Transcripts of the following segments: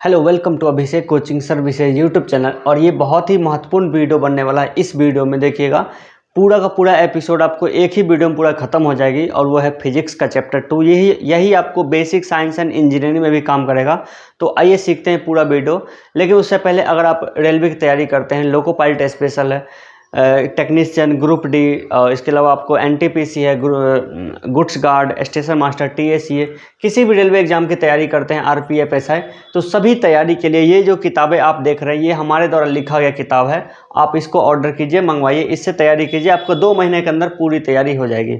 Hello, welcome to Abhishek coaching services YouTube channel. और ये बहुत ही महत्वपूर्ण वीडियो बनने वाला है। इस वीडियो में देखिएगा, पूरा का पूरा एपिसोड आपको एक ही वीडियो में पूरा खत्म हो जाएगी और वो है फिजिक्स का चैप्टर 2। यही आपको बेसिक साइंस एंड इंजीनियरिंग में भी काम करेगा। तो आइए सीखते हैं पूरा वीडियो। लेकिन उससे पहले अगर आप रेलवे की तैयारी करते हैं, लोको पायलट स्पेशल है, टेक्नीशियन ग्रुप डी, इसके अलावा आपको एनटीपीसी है, goods guard, station master, TSC, किसी भी रेलवे एग्जाम की तैयारी करते हैं, आरपीएफ, एसआई, तो सभी तैयारी के लिए ये जो किताबें आप देख रहे हैं ये हमारे द्वारा लिखा गया किताब है। आप इसको ऑर्डर कीजिए, मंगवाइए, इससे तैयारी कीजिए। आपको 2 महीने के अंदर पूरी तैयारी हो जाएगी।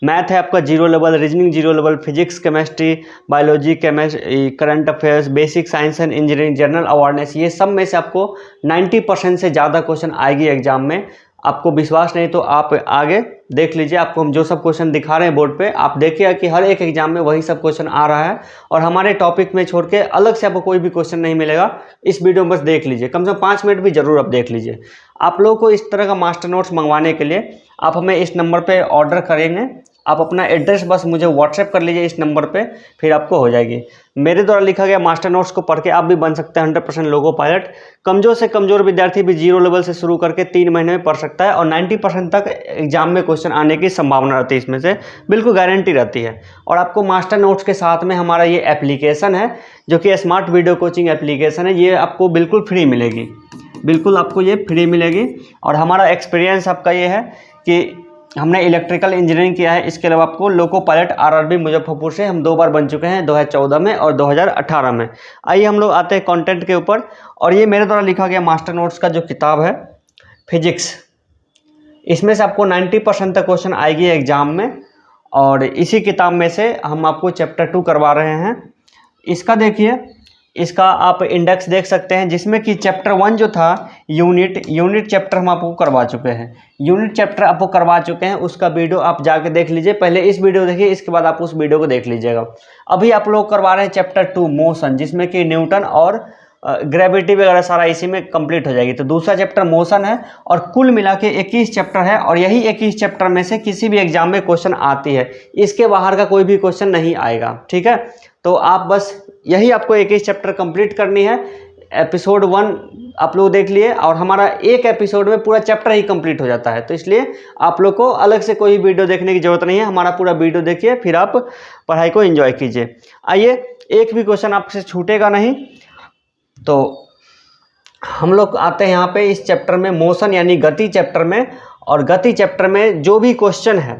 मैथ है आपका 0 level, reasoning 0 level, physics, chemistry, biology, current affairs, basic science and engineering, general awareness, ये सब में से आपको 90% से ज़्यादा क्वेश्चन आएगी एग्जाम में। आपको विश्वास नहीं तो आप आगे देख लीजिए। आपको हम जो सब क्वेश्चन दिखा रहे हैं बोर्ड पे, आप देखिएगा कि हर एक एग्जाम में वही सब क्वेश्चन आ रहा है। और हमारे टॉपिक में छोड़ के अलग से आपको कोई भी क्वेश्चन नहीं मिलेगा। इस वीडियो में बस देख लीजिए, कम से कम 5 मिनट भी जरूर आप देख लीजिए। आप लोगों को इस तरह का मास्टर नोट्स मंगवाने के लिए आप हमें इस नंबर पर ऑर्डर करेंगे। आप अपना एड्रेस बस मुझे व्हाट्सएप कर लीजिए इस नंबर पे, फिर आपको हो जाएगी। मेरे द्वारा लिखा गया मास्टर नोट्स को पढ़ के आप भी बन सकते हैं 100% लोको पायलट। कमज़ोर से कमज़ोर विद्यार्थी भी 0 लेवल से शुरू करके 3 महीने में पढ़ सकता है और 90% तक एग्जाम में क्वेश्चन आने की संभावना रहती है, इसमें से बिल्कुल गारंटी रहती है। और आपको मास्टर नोट्स के साथ में हमारा ये एप्लीकेशन है, जो कि स्मार्ट वीडियो कोचिंग एप्लीकेशन है, ये आपको बिल्कुल फ्री मिलेगी। बिल्कुल आपको ये फ्री मिलेगी। और हमारा एक्सपीरियंस आपका ये है कि हमने इलेक्ट्रिकल इंजीनियरिंग किया है। इसके अलावा आपको लोको पायलट आरआरबी मुजफ्फरपुर से हम 2 बार बन चुके हैं, 2014 में और 2018 में। आइए हम लोग आते हैं कंटेंट के ऊपर। और ये मेरे द्वारा लिखा गया मास्टर नोट्स का जो किताब है फिजिक्स, इसमें से आपको 90% तक क्वेश्चन आएगी एग्जाम में। और इसी किताब में से हम आपको चैप्टर 2 करवा रहे हैं। इसका देखिए, इसका आप इंडेक्स देख सकते हैं, जिसमें कि चैप्टर 1 जो था यूनिट चैप्टर हम आपको करवा चुके हैं। यूनिट चैप्टर आपको करवा चुके हैं, उसका वीडियो आप जाके देख लीजिए। पहले इस वीडियो देखिए, इसके बाद आप उस वीडियो को देख लीजिएगा। अभी आप लोग करवा रहे हैं चैप्टर 2 मोशन, जिसमें कि न्यूटन और ग्रेविटी वगैरह सारा इसी में कंप्लीट हो जाएगी। तो दूसरा चैप्टर मोशन है और कुल मिला के 21 चैप्टर है। और यही 21 चैप्टर में से किसी भी एग्जाम में क्वेश्चन आती है, इसके बाहर का कोई भी क्वेश्चन नहीं आएगा। ठीक है, तो आप बस यही आपको 21 चैप्टर कंप्लीट करनी है। एपिसोड 1 आप लोग देख लिए और हमारा एक एपिसोड में पूरा चैप्टर ही कंप्लीट हो जाता है। तो इसलिए आप लोग को अलग से कोई वीडियो देखने की जरूरत नहीं है, हमारा पूरा वीडियो देखिए, फिर आप पढ़ाई को एंजॉय कीजिए। आइए, एक भी क्वेश्चन आपसे छूटेगा नहीं। तो हम लोग आते हैं यहाँ पे इस चैप्टर में, मोशन यानी गति चैप्टर में। और गति चैप्टर में जो भी क्वेश्चन है,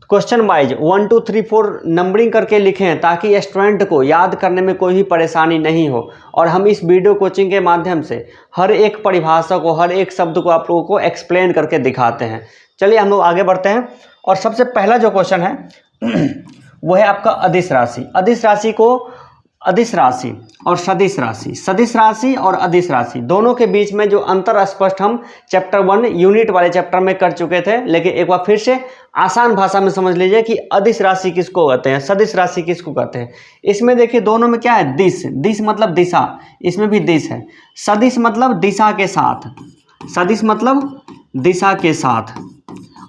क्वेश्चन वाइज 1 2 3 4 नंबरिंग करके लिखें, ताकि स्टूडेंट को याद करने में कोई भी परेशानी नहीं हो। और हम इस वीडियो कोचिंग के माध्यम से हर एक परिभाषा को, हर एक शब्द को आप लोगों को एक्सप्लेन करके दिखाते हैं। चलिए हम लोग आगे बढ़ते हैं। और सबसे पहला जो क्वेश्चन है वो है आपका अदिश राशि। अदिश राशि और सदिश राशि, सदिश राशि और अदिश राशि दोनों के बीच में जो अंतर स्पष्ट हम चैप्टर 1 यूनिट वाले चैप्टर में कर चुके थे। लेकिन एक बार फिर से आसान भाषा में समझ लीजिए कि अदिश राशि किसको कहते हैं, सदिश राशि किसको कहते हैं। इसमें देखिए दोनों में क्या है, दिश मतलब दिशा, इसमें भी दिश है। सदिश मतलब दिशा के साथ, सदिश मतलब दिशा के साथ,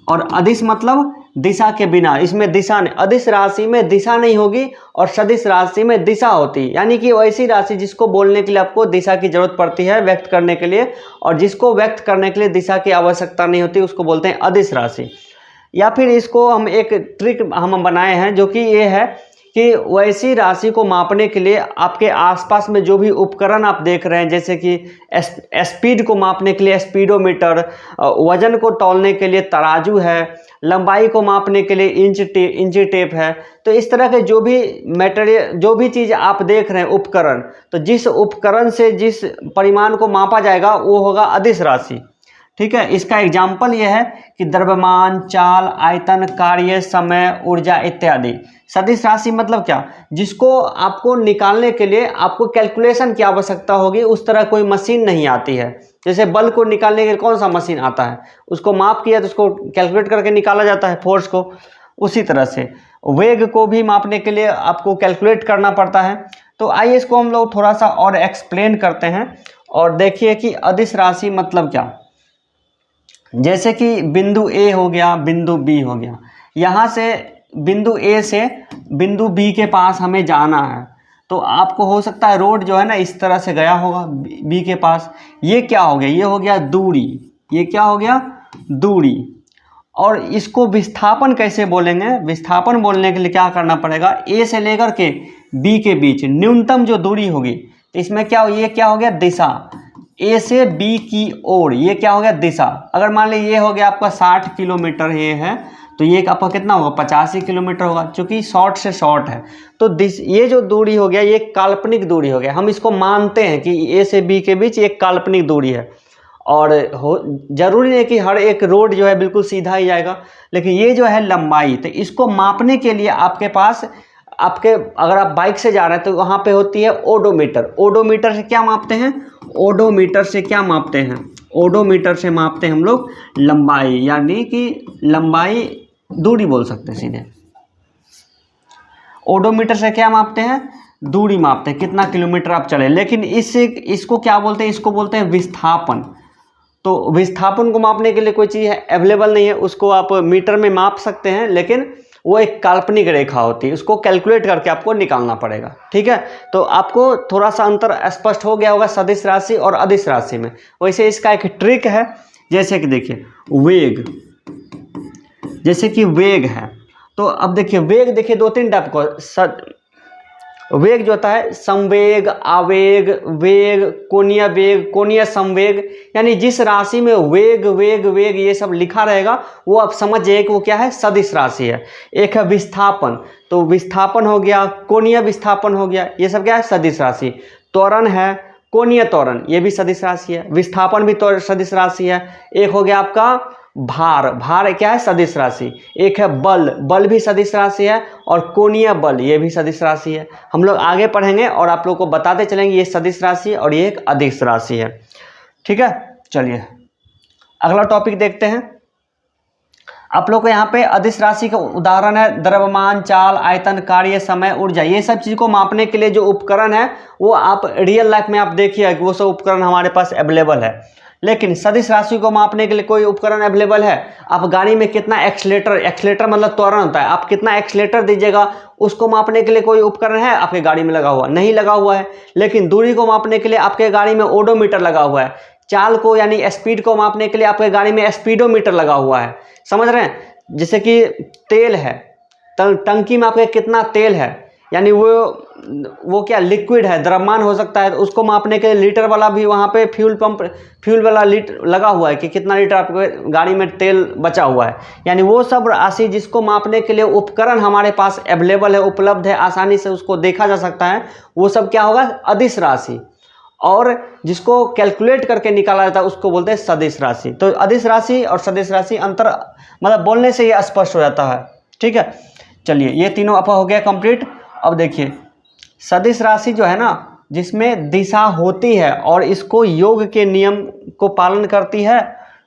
और अदिश मतलब दिशा के बिना। इसमें दिशा नहीं, अदिश राशि में दिशा नहीं होगी और सदिश राशि में दिशा होती है। यानी कि वैसी राशि जिसको बोलने के लिए आपको दिशा की जरूरत पड़ती है व्यक्त करने के लिए, और जिसको व्यक्त करने के लिए दिशा की आवश्यकता नहीं होती, उसको बोलते हैं अदिश राशि। या फिर इसको हम एक ट्रिक हम बनाए हैं, जो कि ये है कि वैसी राशि को मापने के लिए आपके आसपास में जो भी उपकरण आप देख रहे हैं, जैसे कि स्पीड को मापने के लिए स्पीडोमीटर, वजन को तौलने के लिए तराजू है, लंबाई को मापने के लिए इंची टेप है। तो इस तरह के जो भी मटेरियल, जो भी चीज़ आप देख रहे हैं उपकरण, तो जिस उपकरण से जिस परिमाण को मापा जाएगा वो होगा अदिश राशि। ठीक है, इसका एग्जाम्पल यह है कि द्रव्यमान, चाल, आयतन, कार्य, समय, ऊर्जा इत्यादि। सदिश राशि मतलब क्या, जिसको आपको निकालने के लिए आपको कैलकुलेशन की आवश्यकता होगी, उस तरह कोई मशीन नहीं आती है। जैसे बल को निकालने के लिए कौन सा मशीन आता है, उसको माप किया तो उसको कैलकुलेट करके निकाला जाता है फोर्स को। उसी तरह से वेग को भी मापने के लिए आपको कैलकुलेट करना पड़ता है। तो आइए इसको हम लोग थोड़ा सा और एक्सप्लेन करते हैं। और देखिए कि अदिश राशि मतलब क्या। जैसे कि बिंदु ए हो गया, बिंदु बी हो गया, यहाँ से बिंदु ए से बिंदु बी के पास हमें जाना है। तो आपको हो सकता है रोड जो है ना इस तरह से गया होगा बी के पास। ये क्या हो गया, ये हो गया दूरी, ये क्या हो गया दूरी। और इसको विस्थापन कैसे बोलेंगे, विस्थापन बोलने के लिए क्या करना पड़ेगा, ए से लेकर के बी के बीच न्यूनतम जो दूरी होगी, तो इसमें क्या हो, ये क्या हो गया दिशा, ए से बी की ओर, ये क्या हो गया दिशा। अगर मान लीजिए ये हो गया आपका 60 किलोमीटर ये है, तो ये आपका कितना होगा 85 किलोमीटर होगा, क्योंकि शॉर्ट से शॉर्ट है। तो ये जो दूरी हो गया ये काल्पनिक दूरी हो गया, हम इसको मानते हैं कि ए से बी के बीच एक काल्पनिक दूरी है। और जरूरी नहीं है कि हर एक रोड जो है बिल्कुल सीधा ही जाएगा, लेकिन ये जो है लंबाई, तो इसको मापने के लिए आपके पास अगर आप बाइक से जा रहे हैं तो वहाँ पे होती है ओडोमीटर। ओडोमीटर से क्या मापते हैं, ओडोमीटर से क्या मापते हैं, ओडोमीटर से मापते हैं हम लोग लंबाई, यानी कि लंबाई दूरी बोल सकते हैं सीधे। ओडोमीटर से क्या मापते हैं, दूरी मापते हैं, कितना किलोमीटर आप चले। लेकिन इसको क्या बोलते हैं, इसको बोलते हैं विस्थापन। तो विस्थापन को मापने के लिए कोई चीज़ अवेलेबल नहीं है, उसको आप मीटर में माप सकते हैं, लेकिन वो एक काल्पनिक रेखा होती है, उसको कैलकुलेट करके आपको निकालना पड़ेगा। ठीक है, तो आपको थोड़ा सा अंतर स्पष्ट हो गया होगा सदिश राशि और अदिश राशि में। वैसे इसका एक ट्रिक है, जैसे कि देखिए वेग, जैसे कि वेग है, तो अब देखिए वेग, देखिए 2-3 टाइप का वेग जो होता है, संवेग, आवेग, वेग, कोणीय वेग, कोणीय संवेग, यानी जिस राशि में वेग वेग वेग ये सब लिखा रहेगा वो आप समझ जाइए कि वो क्या है, सदिश राशि है। एक है विस्थापन, तो विस्थापन हो गया, कोणीय विस्थापन हो गया, ये सब क्या है, सदिश राशि। त्वरण है, कोणीय त्वरण, ये भी सदिश राशि है। विस्थापन भी सदिश राशि है। एक हो गया आपका भार, भार क्या है, सदिश राशि। एक है बल, बल भी सदिश राशि है। और कोणीय बल, ये भी सदिश राशि है। हम लोग आगे पढ़ेंगे और आप लोग को बताते चलेंगे ये सदिश राशि और ये एक अदिश राशि है। ठीक है, चलिए अगला टॉपिक देखते हैं। आप लोग को यहाँ पे अदिश राशि का उदाहरण है द्रव्यमान, चाल, आयतन, कार्य, समय, ऊर्जा। ये सब चीज़ को मापने के लिए जो उपकरण है वो आप रियल लाइफ में आप देखिए वो सब उपकरण हमारे पास अवेलेबल है। लेकिन सदिश राशि को मापने के लिए कोई उपकरण अवेलेबल है? आप गाड़ी में कितना एक्सलेटर मतलब त्वरण होता है, आप कितना एक्सलेटर दीजिएगा उसको मापने के लिए कोई उपकरण है आपके गाड़ी में लगा हुआ? नहीं लगा हुआ है। लेकिन दूरी को मापने के लिए आपके गाड़ी में ओडोमीटर लगा हुआ है। चाल को यानी स्पीड को मापने के लिए आपके गाड़ी में स्पीडोमीटर लगा हुआ है। समझ रहे हैं? जैसे कि तेल है, टंकी में आपके कितना तेल है, यानी वो क्या लिक्विड है, द्रव्यमान हो सकता है, तो उसको मापने के लिए लीटर वाला भी वहाँ पे फ्यूल वाला लीटर लगा हुआ है कि कितना लीटर आपके गाड़ी में तेल बचा हुआ है। यानी वो सब राशि जिसको मापने के लिए उपकरण हमारे पास अवेलेबल है, उपलब्ध है, आसानी से उसको देखा जा सकता है, वो सब क्या होगा, अदिश राशि। और जिसको कैलकुलेट करके निकाला जाता है उसको बोलते हैं सदिश राशि। तो अदिश राशि और सदिश राशि अंतर मतलब बोलने से ये स्पष्ट हो जाता है। ठीक है, चलिए ये तीनों आपका हो गया कंप्लीट। अब देखिए सदिश राशि जो है ना, जिसमें दिशा होती है और इसको योग के नियम को पालन करती है,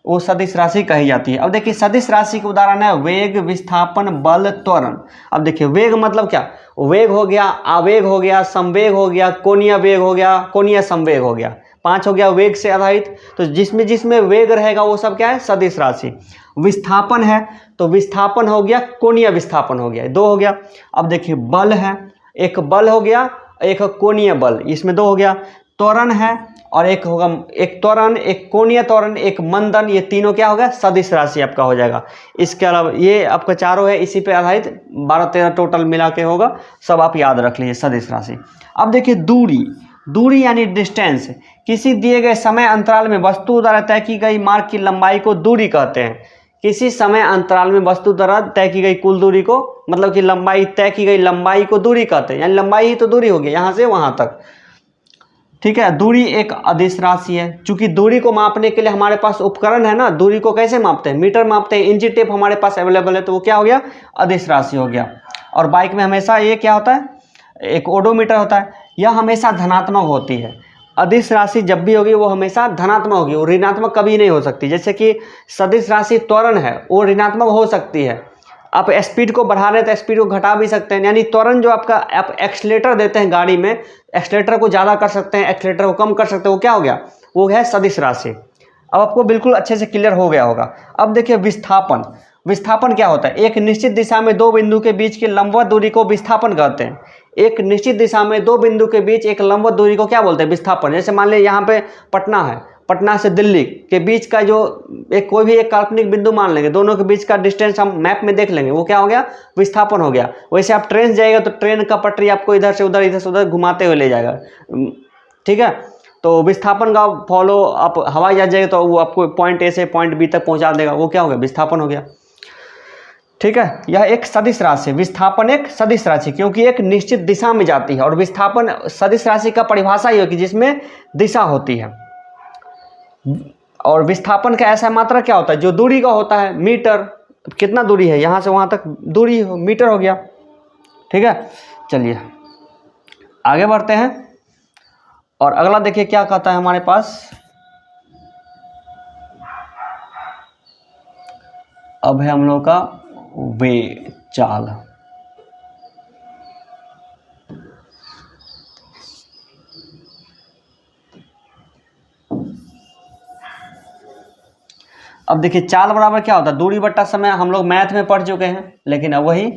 वो सदिश राशि कही जाती है। अब देखिए सदिश राशि का उदाहरण है वेग, विस्थापन, बल, त्वरण। अब देखिए वेग मतलब क्या, वेग हो गया, आवेग हो गया, संवेग हो गया, कोणीय वेग हो गया, कोणीय संवेग हो गया। 5 हो गया वेग से आधारित। तो जिसमें वेग रहेगा वो सब क्या है, सदिश राशि। विस्थापन है तो विस्थापन हो गया, कोणीय विस्थापन हो गया, 2 हो गया। अब देखिए बल है, एक बल हो गया, एक कोणीय बल, इसमें 2 हो गया। त्वरण है और एक होगा, एक त्वरण, एक कोणीय त्वरण, एक मंदन, ये तीनों क्या होगा, सदिश राशि आपका हो जाएगा। इसके अलावा ये आपका चारों है, इसी पे आधारित 12-13 टोटल मिला के होगा, सब आप याद रख लीजिए सदिश राशि। अब देखिए दूरी यानी डिस्टेंस, किसी दिए गए समय अंतराल में वस्तु द्वारा तय की गई मार्ग की लंबाई को दूरी कहते हैं। किसी समय अंतराल में वस्तु द्वारा तय की गई कुल दूरी को, मतलब कि लंबाई, तय की गई लंबाई को दूरी कहते हैं। यानी लंबाई ही तो दूरी होगी यहाँ से वहाँ तक। ठीक है, दूरी एक अदिश राशि है। चूंकि दूरी को मापने के लिए हमारे पास उपकरण है ना, दूरी को कैसे मापते हैं, मीटर मापते हैं, इंची टेप हमारे पास अवेलेबल है, तो वो क्या हो गया, अदिश राशि हो गया। और बाइक में हमेशा ये क्या होता है, एक ओडोमीटर होता है, यह हमेशा धनात्मक होती है। अदिश राशि जब भी होगी वो हमेशा धनात्मक होगी, वो ऋणात्मक कभी नहीं हो सकती। जैसे कि सदिश राशि त्वरण है, वो ऋणात्मक हो सकती है। आप स्पीड को बढ़ा रहे हैं तो स्पीड को घटा भी सकते हैं। यानी त्वरण जो आपका, आप एक्सलेटर देते हैं गाड़ी में, एक्सलेटर को ज़्यादा कर सकते हैं, एक्सलेटर को कम कर सकते हैं, वो क्या हो गया, वो है सदिश राशि। अब आपको बिल्कुल अच्छे से क्लियर हो गया होगा। अब देखिए विस्थापन क्या होता है, एक निश्चित दिशा में 2 बिंदु के बीच की लंबवत दूरी को विस्थापन कहते हैं। एक निश्चित दिशा में दो बिंदु के बीच एक लंबवत दूरी को क्या बोलते हैं? विस्थापन। जैसे मान लीजिए यहाँ पे पटना है, पटना से दिल्ली के बीच का जो एक कोई भी एक काल्पनिक बिंदु मान लेंगे, दोनों के बीच का डिस्टेंस हम मैप में देख लेंगे, वो क्या हो गया? विस्थापन हो गया। वैसे आप ट्रेन जाएगा तो ट्रेन का पटरी आपको इधर से उधर घुमाते हुए ले जाएगा, ठीक है। तो विस्थापन का फॉलो आप हवाई जहाज जाएगा तो वो आपको पॉइंट ए से पॉइंट बी तक पहुंचा देगा, वो क्या हो गया? विस्थापन हो गया, ठीक है। यह एक सदिश राशि, विस्थापन एक सदिश राशि, क्योंकि एक निश्चित दिशा में जाती है। और विस्थापन सदिश राशि का परिभाषा ये होगी जिसमें दिशा होती है। और विस्थापन का ऐसा मात्रा क्या होता है? जो दूरी का होता है, मीटर। कितना दूरी है यहाँ से वहाँ तक, दूरी मीटर हो गया, ठीक है। चलिए आगे बढ़ते हैं और अगला देखिए क्या कहता है हमारे पास। अब है हम लोग का वेग चाल। अब देखिए चाल बराबर क्या होता है? दूरी बट्टा समय। हम लोग मैथ में पढ़ चुके हैं, लेकिन अब वही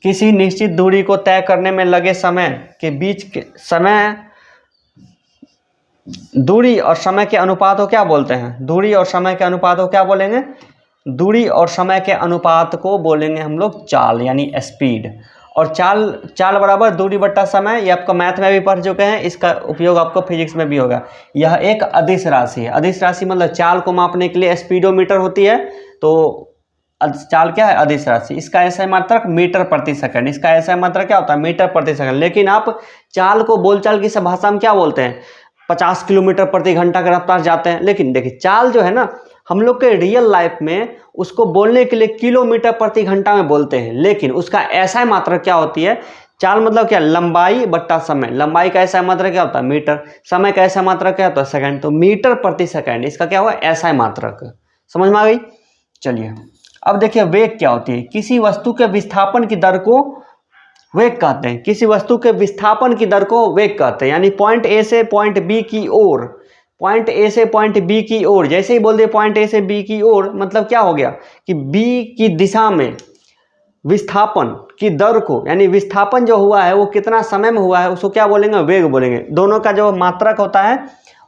किसी निश्चित दूरी को तय करने में लगे समय के बीच के समय, दूरी और समय के अनुपात को क्या बोलते हैं? दूरी और समय के अनुपात को क्या बोलेंगे? दूरी और समय के अनुपात को बोलेंगे हम लोग चाल, यानी स्पीड। और चाल बराबर दूरी बट्टा समय, ये आपको मैथ में भी पढ़ चुके हैं, इसका उपयोग आपको फिजिक्स में भी होगा। यह एक अदिश राशि है। अदिश राशि मतलब चाल को मापने के लिए स्पीडोमीटर होती है, तो चाल क्या है? अदिश राशि। इसका ऐसा मात्रक मीटर प्रति सेकंड। इसका ऐसा मात्रक क्या होता है? मीटर प्रति सेकंड। लेकिन आप चाल को बोलचाल की भाषा में क्या बोलते हैं? 50 किलोमीटर प्रति घंटा की रफ्तार जाते हैं। लेकिन देखिए चाल जो है ना, हम लोग के रियल लाइफ में उसको बोलने के लिए किलोमीटर प्रति घंटा में बोलते हैं, लेकिन उसका ऐसा मात्रक क्या होती है? चाल मतलब क्या? लंबाई बट्टा समय। लंबाई का ऐसा मात्रक क्या होता है? मीटर। समय का ऐसा मात्रक क्या होता है? सेकंड। तो मीटर प्रति सेकंड इसका क्या हुआ? ऐसा मात्रक। समझ में आ गई? चलिए अब देखिए वेग क्या होती है। किसी वस्तु के विस्थापन की दर को वेग कहते हैं। किसी वस्तु के विस्थापन की दर को वेग कहते हैं, यानी पॉइंट ए से पॉइंट बी की ओर, पॉइंट ए से पॉइंट बी की ओर। जैसे ही बोल दिए पॉइंट ए से बी की ओर, मतलब क्या हो गया कि बी की दिशा में विस्थापन की दर को, यानी विस्थापन जो हुआ है वो कितना समय में हुआ है, उसको क्या बोलेंगे? वेग बोलेंगे। दोनों का जो मात्रक होता है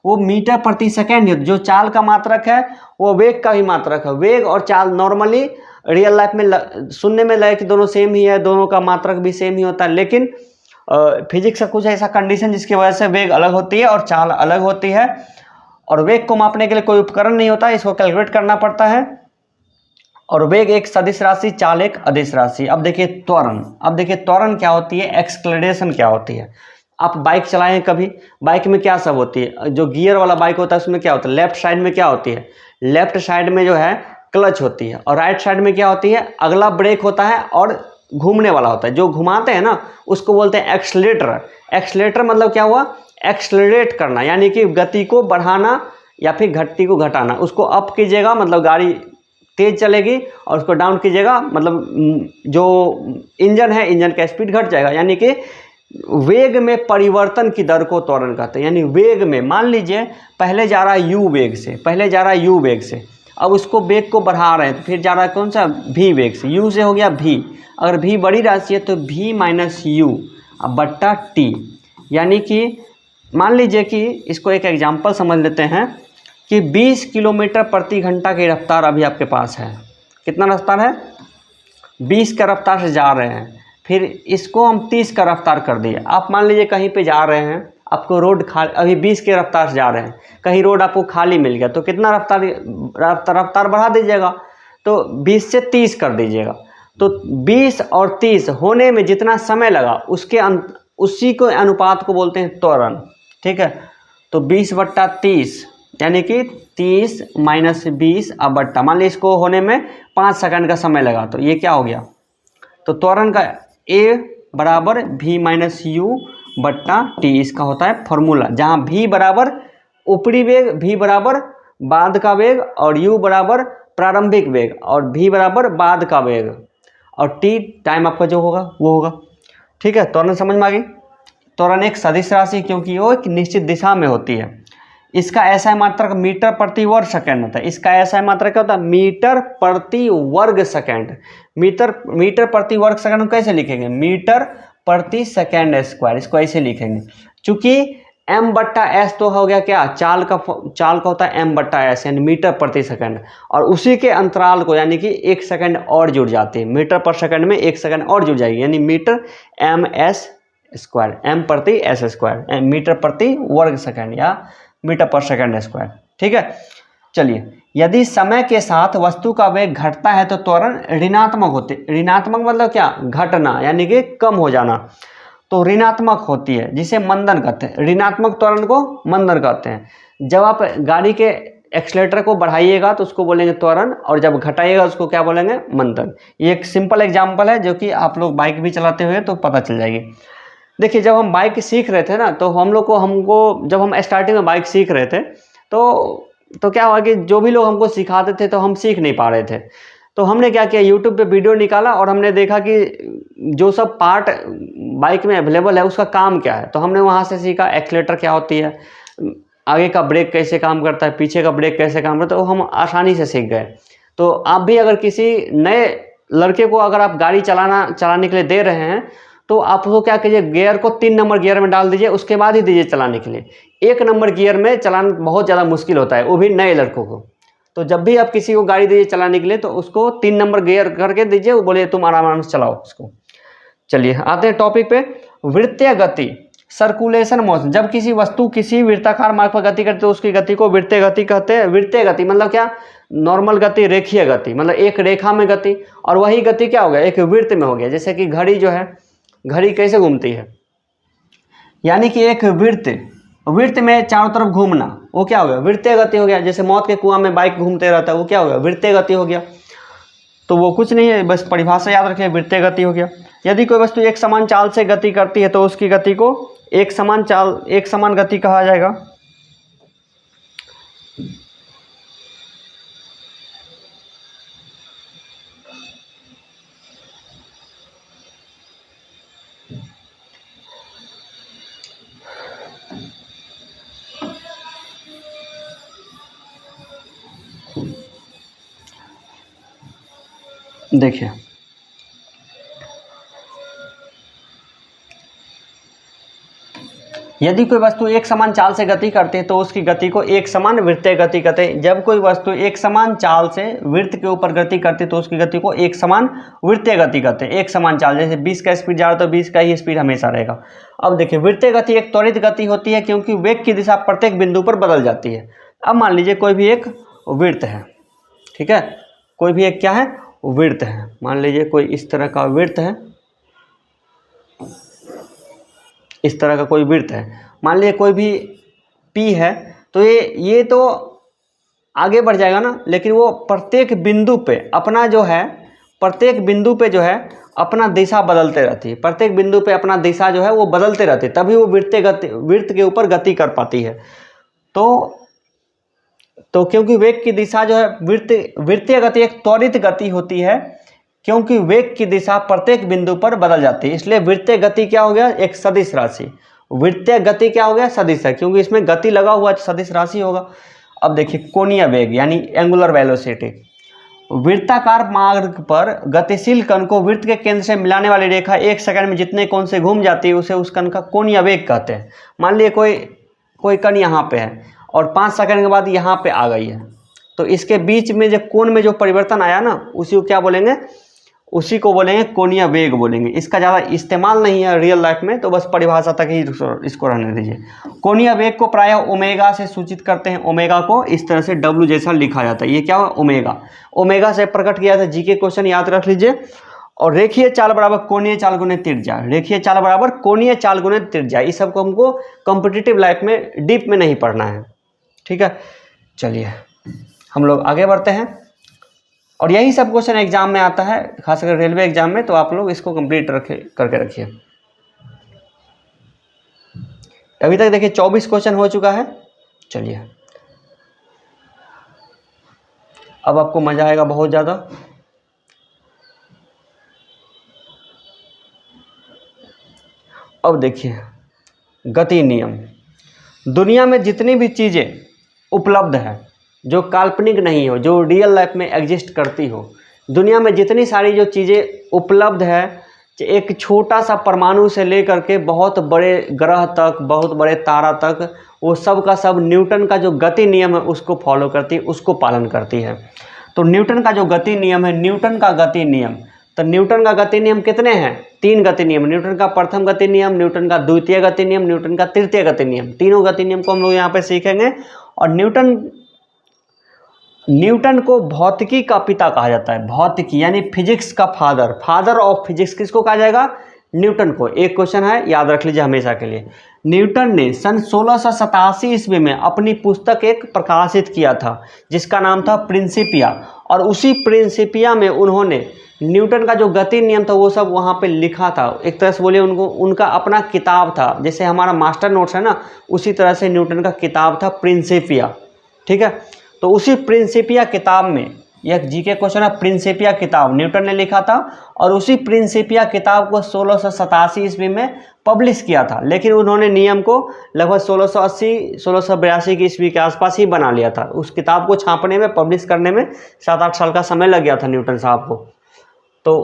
वो मीटर प्रति सेकेंड। जो चाल का मात्रक है वो वेग का भी मात्रक है। वेग और चाल नॉर्मली रियल लाइफ में सुनने में लगे कि दोनों सेम ही है, दोनों का मात्रक भी सेम ही होता है, लेकिन फिजिक्स का कुछ ऐसा कंडीशन जिसकी वजह से वेग अलग होती है और चाल अलग होती है। और वेग को मापने के लिए कोई उपकरण नहीं होता, इसको कैलकुलेट करना पड़ता है। और वेग एक सदिश राशि, चाल एक अदिश राशि। अब देखिए त्वरण। अब देखिए त्वरण क्या होती है, एक्सक्लेरेशन क्या होती है। आप बाइक चलाए हैं कभी? बाइक में क्या सब होती है? जो गियर वाला बाइक होता है उसमें क्या होता है? लेफ्ट साइड में क्या होती है? लेफ्ट साइड में जो है क्लच होती है, और राइट साइड में क्या होती है? अगला ब्रेक होता है और घूमने वाला होता है। जो घुमाते हैं ना उसको बोलते हैं एक्सलेटर। एक्सलेटर मतलब क्या हुआ? एक्सलरेट करना, यानी कि गति को बढ़ाना या फिर गति को घटाना। उसको अप कीजिएगा मतलब गाड़ी तेज चलेगी, और उसको डाउन कीजिएगा मतलब जो इंजन है इंजन का स्पीड घट जाएगा। यानी कि वेग में परिवर्तन की दर को त्वरण कहते हैं। यानी वेग में मान लीजिए पहले जा रहा है u वेग से, पहले जा रहा है u वेग से, अब उसको वेग को बढ़ा रहे हैं तो फिर जा रहा है कौन सा? v वेग से। u से हो गया v। अगर v बड़ी राशि है तो v माइनस u अब बट्टा t। यानी कि मान लीजिए कि इसको एक एग्जाम्पल समझ लेते हैं कि 20 किलोमीटर प्रति घंटा की रफ्तार अभी आपके पास है। कितना रफ्तार है? 20 का रफ्तार से जा रहे हैं, फिर इसको हम 30 का रफ्तार कर दिए। आप मान लीजिए कहीं पे जा रहे हैं, आपको रोड खाली, अभी 20 के रफ्तार से जा रहे हैं, कहीं रोड आपको खाली मिल गया तो कितना रफ्तार बढ़ा दीजिएगा, तो 20 से 30 कर दीजिएगा। तो 20 और 30 होने में जितना समय लगा उसी को अनुपात को बोलते हैं त्वरण, ठीक है। तो 20 बट्टा 30 यानी कि 30 माइनस 20 अब बट्टा, मान लीजिए इसको होने में 5 सेकंड का समय लगा, तो ये क्या हो गया? तो त्वरण का A बराबर v माइनस यू बट्टा टी, इसका होता है फॉर्मूला, जहाँ v बराबर ऊपरी वेग, v बराबर बाद का वेग, और u बराबर प्रारंभिक वेग, और v बराबर बाद का वेग, और t टाइम आपका जो होगा वो होगा, ठीक है। त्वरण समझ में आ गई? त्वरण एक सदिश राशि क्योंकि वो एक निश्चित दिशा में होती है। इसका ऐसा मात्रक मीटर प्रति वर्ग सेकंड होता है। इसका ऐसा मात्रक क्या होता है? मीटर प्रति वर्ग सेकंड। मीटर प्रति वर्ग सेकंड कैसे लिखेंगे? मीटर प्रति सेकेंड स्क्वायर, इसको ऐसे लिखेंगे। चूंकि m/s तो हो गया क्या, चाल का होता है m/s यानी मीटर प्रति सेकंड, और उसी के अंतराल को यानी कि 1 सेकंड और जुड़ जाती है, मीटर पर सेकंड में 1 सेकंड और जुड़ जाएगी, यानी metre ms square, m/s², metre प्रति वर्ग सेकंड या मीटर पर सेकंड स्क्वायर। ठीक है, चलिए, यदि समय के साथ वस्तु का वेग घटता है तो त्वरण ऋणात्मक होते, ऋणात्मक मतलब क्या, घटना यानी कि कम हो जाना, तो ऋणात्मक होती है, जिसे मंदन कहते हैं। ऋणात्मक त्वरण को मंदन कहते हैं। जब आप गाड़ी के एक्सीलरेटर को बढ़ाइएगा तो उसको बोलेंगे त्वरण, और जब घटाइएगा उसको क्या बोलेंगे, मंदन। ये एक सिंपल एग्जांपल है जो कि आप लोग बाइक भी चलाते हुए तो पता चल जाएगी। देखिए, जब हम बाइक सीख रहे थे ना, तो हमको जब हम स्टार्टिंग में बाइक सीख रहे थे तो क्या हुआ कि जो भी लोग हमको सिखाते थे तो हम सीख नहीं पा रहे थे। तो हमने क्या किया, यूट्यूब पे वीडियो निकाला और हमने देखा कि जो सब पार्ट बाइक में अवेलेबल है उसका काम क्या है। तो हमने वहाँ से सीखा एक्सीलरेटर क्या होती है, आगे का ब्रेक कैसे काम करता है, पीछे का ब्रेक कैसे काम करता है, तो हम आसानी से सीख गए। तो आप भी अगर किसी नए लड़के को अगर आप गाड़ी चलाने के लिए दे रहे हैं तो आप उसको क्या कीजिए, गियर को 3 नंबर गियर में डाल दीजिए, उसके बाद ही दीजिए चलाने के लिए। 1 नंबर गियर में चलाना बहुत ज़्यादा मुश्किल होता है, वो भी नए लड़कों को। तो जब भी आप किसी को गाड़ी दीजिए चलाने के लिए तो उसको 3 नंबर गियर करके दीजिए, वो बोलिए तुम आराम से चलाओ उसको। चलिए आते हैं टॉपिक पे, वृत्तीय गति, सर्कुलेशन मोशन। जब किसी वस्तु किसी वृत्ताकार मार्ग पर गति करती है तो उसकी गति को वृत्तीय गति कहते हैं। वृत्तीय गति मतलब क्या, नॉर्मल गति, रेखीय गति मतलब एक रेखा में गति, और वही गति क्या हो गया, एक वृत्त में हो गया। जैसे कि घड़ी जो है, घड़ी कैसे घूमती है, यानी कि एक वृत्त में चारों तरफ घूमना, वो क्या हो गया, वृत्तीय गति हो गया। जैसे मौत के कुआं में बाइक घूमते रहता है, वो क्या हो गया, वृत्तीय गति हो गया। तो वो कुछ नहीं है, बस परिभाषा याद रखिए, वृत्तीय गति हो गया। यदि कोई वस्तु एक समान चाल से गति करती है तो उसकी गति को एक समान गति कहा जाएगा। देखिए, यदि कोई वस्तु एक समान चाल से गति करती है तो उसकी गति को एक समान वृत्तीय गति कहते हैं। जब कोई वस्तु एक समान चाल से वृत्त के ऊपर गति करती है तो उसकी गति को एक समान वृत्तीय गति कहते हैं। एक समान चाल, जैसे 20 का स्पीड जा रहा है तो 20 का ही स्पीड हमेशा रहेगा। अब देखिए, वृत्तीय गति एक त्वरित गति होती है क्योंकि वेग की दिशा प्रत्येक बिंदु पर बदल जाती है। अब मान लीजिए कोई भी एक वृत्त है, ठीक है, कोई भी एक क्या है, वृत्त है। मान लीजिए कोई इस तरह का वृत्त है, इस तरह का कोई वृत्त है, मान लीजिए कोई भी P है, तो ये तो आगे बढ़ जाएगा ना, लेकिन वो प्रत्येक बिंदु पे अपना जो है, प्रत्येक बिंदु पे जो है अपना दिशा बदलते रहती है। प्रत्येक बिंदु पे अपना दिशा जो है वो बदलते रहती है, तभी वो वृत्त के ऊपर गति कर पाती है। तो क्योंकि वेग की दिशा जो है, वृत्तीय गति एक त्वरित गति होती है क्योंकि वेग की दिशा प्रत्येक बिंदु पर बदल जाती है, इसलिए वृत्तीय गति क्या हो गया, एक सदिश राशि। वृत्तीय गति क्या हो गया, सदिश है, क्योंकि इसमें गति लगा हुआ है तो सदिश राशि होगा। अब देखिए, कोणीय वेग यानी एंगुलर वेलोसिटी, वृत्ताकार मार्ग पर गतिशील कण को वृत्त के केंद्र से मिलाने वाली रेखा 1 सेकंड में जितने कोण से घूम जाती है उसे उस कण का कोणीय वेग कहते हैं। मान लीजिए कोई कण यहाँ पे है और 5 सेकंड के बाद यहाँ पे आ गई है, तो इसके बीच में जो कोण में जो परिवर्तन आया ना, उसी को क्या बोलेंगे, उसी को बोलेंगे कोणीय वेग बोलेंगे। इसका ज़्यादा इस्तेमाल नहीं है रियल लाइफ में, तो बस परिभाषा तक ही इसको रहने दीजिए। कोणीय वेग को प्रायः ओमेगा से सूचित करते हैं। ओमेगा को इस तरह से W जैसा लिखा जाता है। ये क्या हुआ, ओमेगा से प्रकट किया था। जीके क्वेश्चन याद रख लीजिए। और रेखीय चाल बराबर कोणीय चाल गुणे त्रिज्या, रेखीय चाल बराबर कोणीय चाल गुणे त्रिज्या। इस सबको हमको कॉम्पिटिटिव लाइफ में डीप में नहीं पढ़ना है, ठीक है। चलिए हम लोग आगे बढ़ते हैं, और यही सब क्वेश्चन एग्जाम में आता है, खासकर रेलवे एग्जाम में, तो आप लोग इसको कंप्लीट करके रखिए। अभी तक देखिए 24 क्वेश्चन हो चुका है। चलिए अब आपको मजा आएगा बहुत ज़्यादा। अब देखिए, गति नियम। दुनिया में जितनी भी चीज़ें उपलब्ध है जो काल्पनिक नहीं हो, जो रियल लाइफ में एग्जिस्ट करती हो, दुनिया में जितनी सारी जो चीज़ें उपलब्ध है एक छोटा सा परमाणु से लेकर के बहुत बड़े ग्रह तक, बहुत बड़े तारा तक, वो सब का सब न्यूटन का जो गति नियम है उसको फॉलो करती है, उसको पालन करती है। तो न्यूटन का जो गति नियम है, न्यूटन का गति नियम, तो न्यूटन का गति नियम कितने हैं? 3 गति नियम। न्यूटन का प्रथम गति नियम, न्यूटन का द्वितीय गति नियम, न्यूटन का तृतीय गति नियम। तीनों गति नियम को हम लोग यहाँ पे सीखेंगे। और न्यूटन को भौतिकी का पिता कहा जाता है। भौतिकी यानी फिजिक्स का फादर ऑफ फिजिक्स किसको कहा जाएगा? न्यूटन को। एक क्वेश्चन है, याद रख लीजिए हमेशा के लिए। न्यूटन ने सन 1687 ईस्वी में अपनी पुस्तक एक प्रकाशित किया था जिसका नाम था प्रिंसिपिया, और उसी प्रिंसिपिया में उन्होंने न्यूटन का जो गति नियम था वो सब वहाँ पे लिखा था। एक तरह से बोलिए उनको, उनका अपना किताब था, जैसे हमारा मास्टर नोट्स है ना, उसी तरह से न्यूटन का किताब था प्रिंसिपिया। ठीक है, तो उसी प्रिंसिपिया किताब में, यह जीके क्वेश्चन है, प्रिंसिपिया किताब न्यूटन ने लिखा था, और उसी प्रिंसिपिया किताब को 1687 ईस्वी में पब्लिश किया था। लेकिन उन्होंने नियम को लगभग 1682 की ईस्वी के आसपास ही बना लिया था। उस किताब को छापने में, पब्लिश करने में 7-8 साल का समय लग गया था न्यूटन साहब को। तो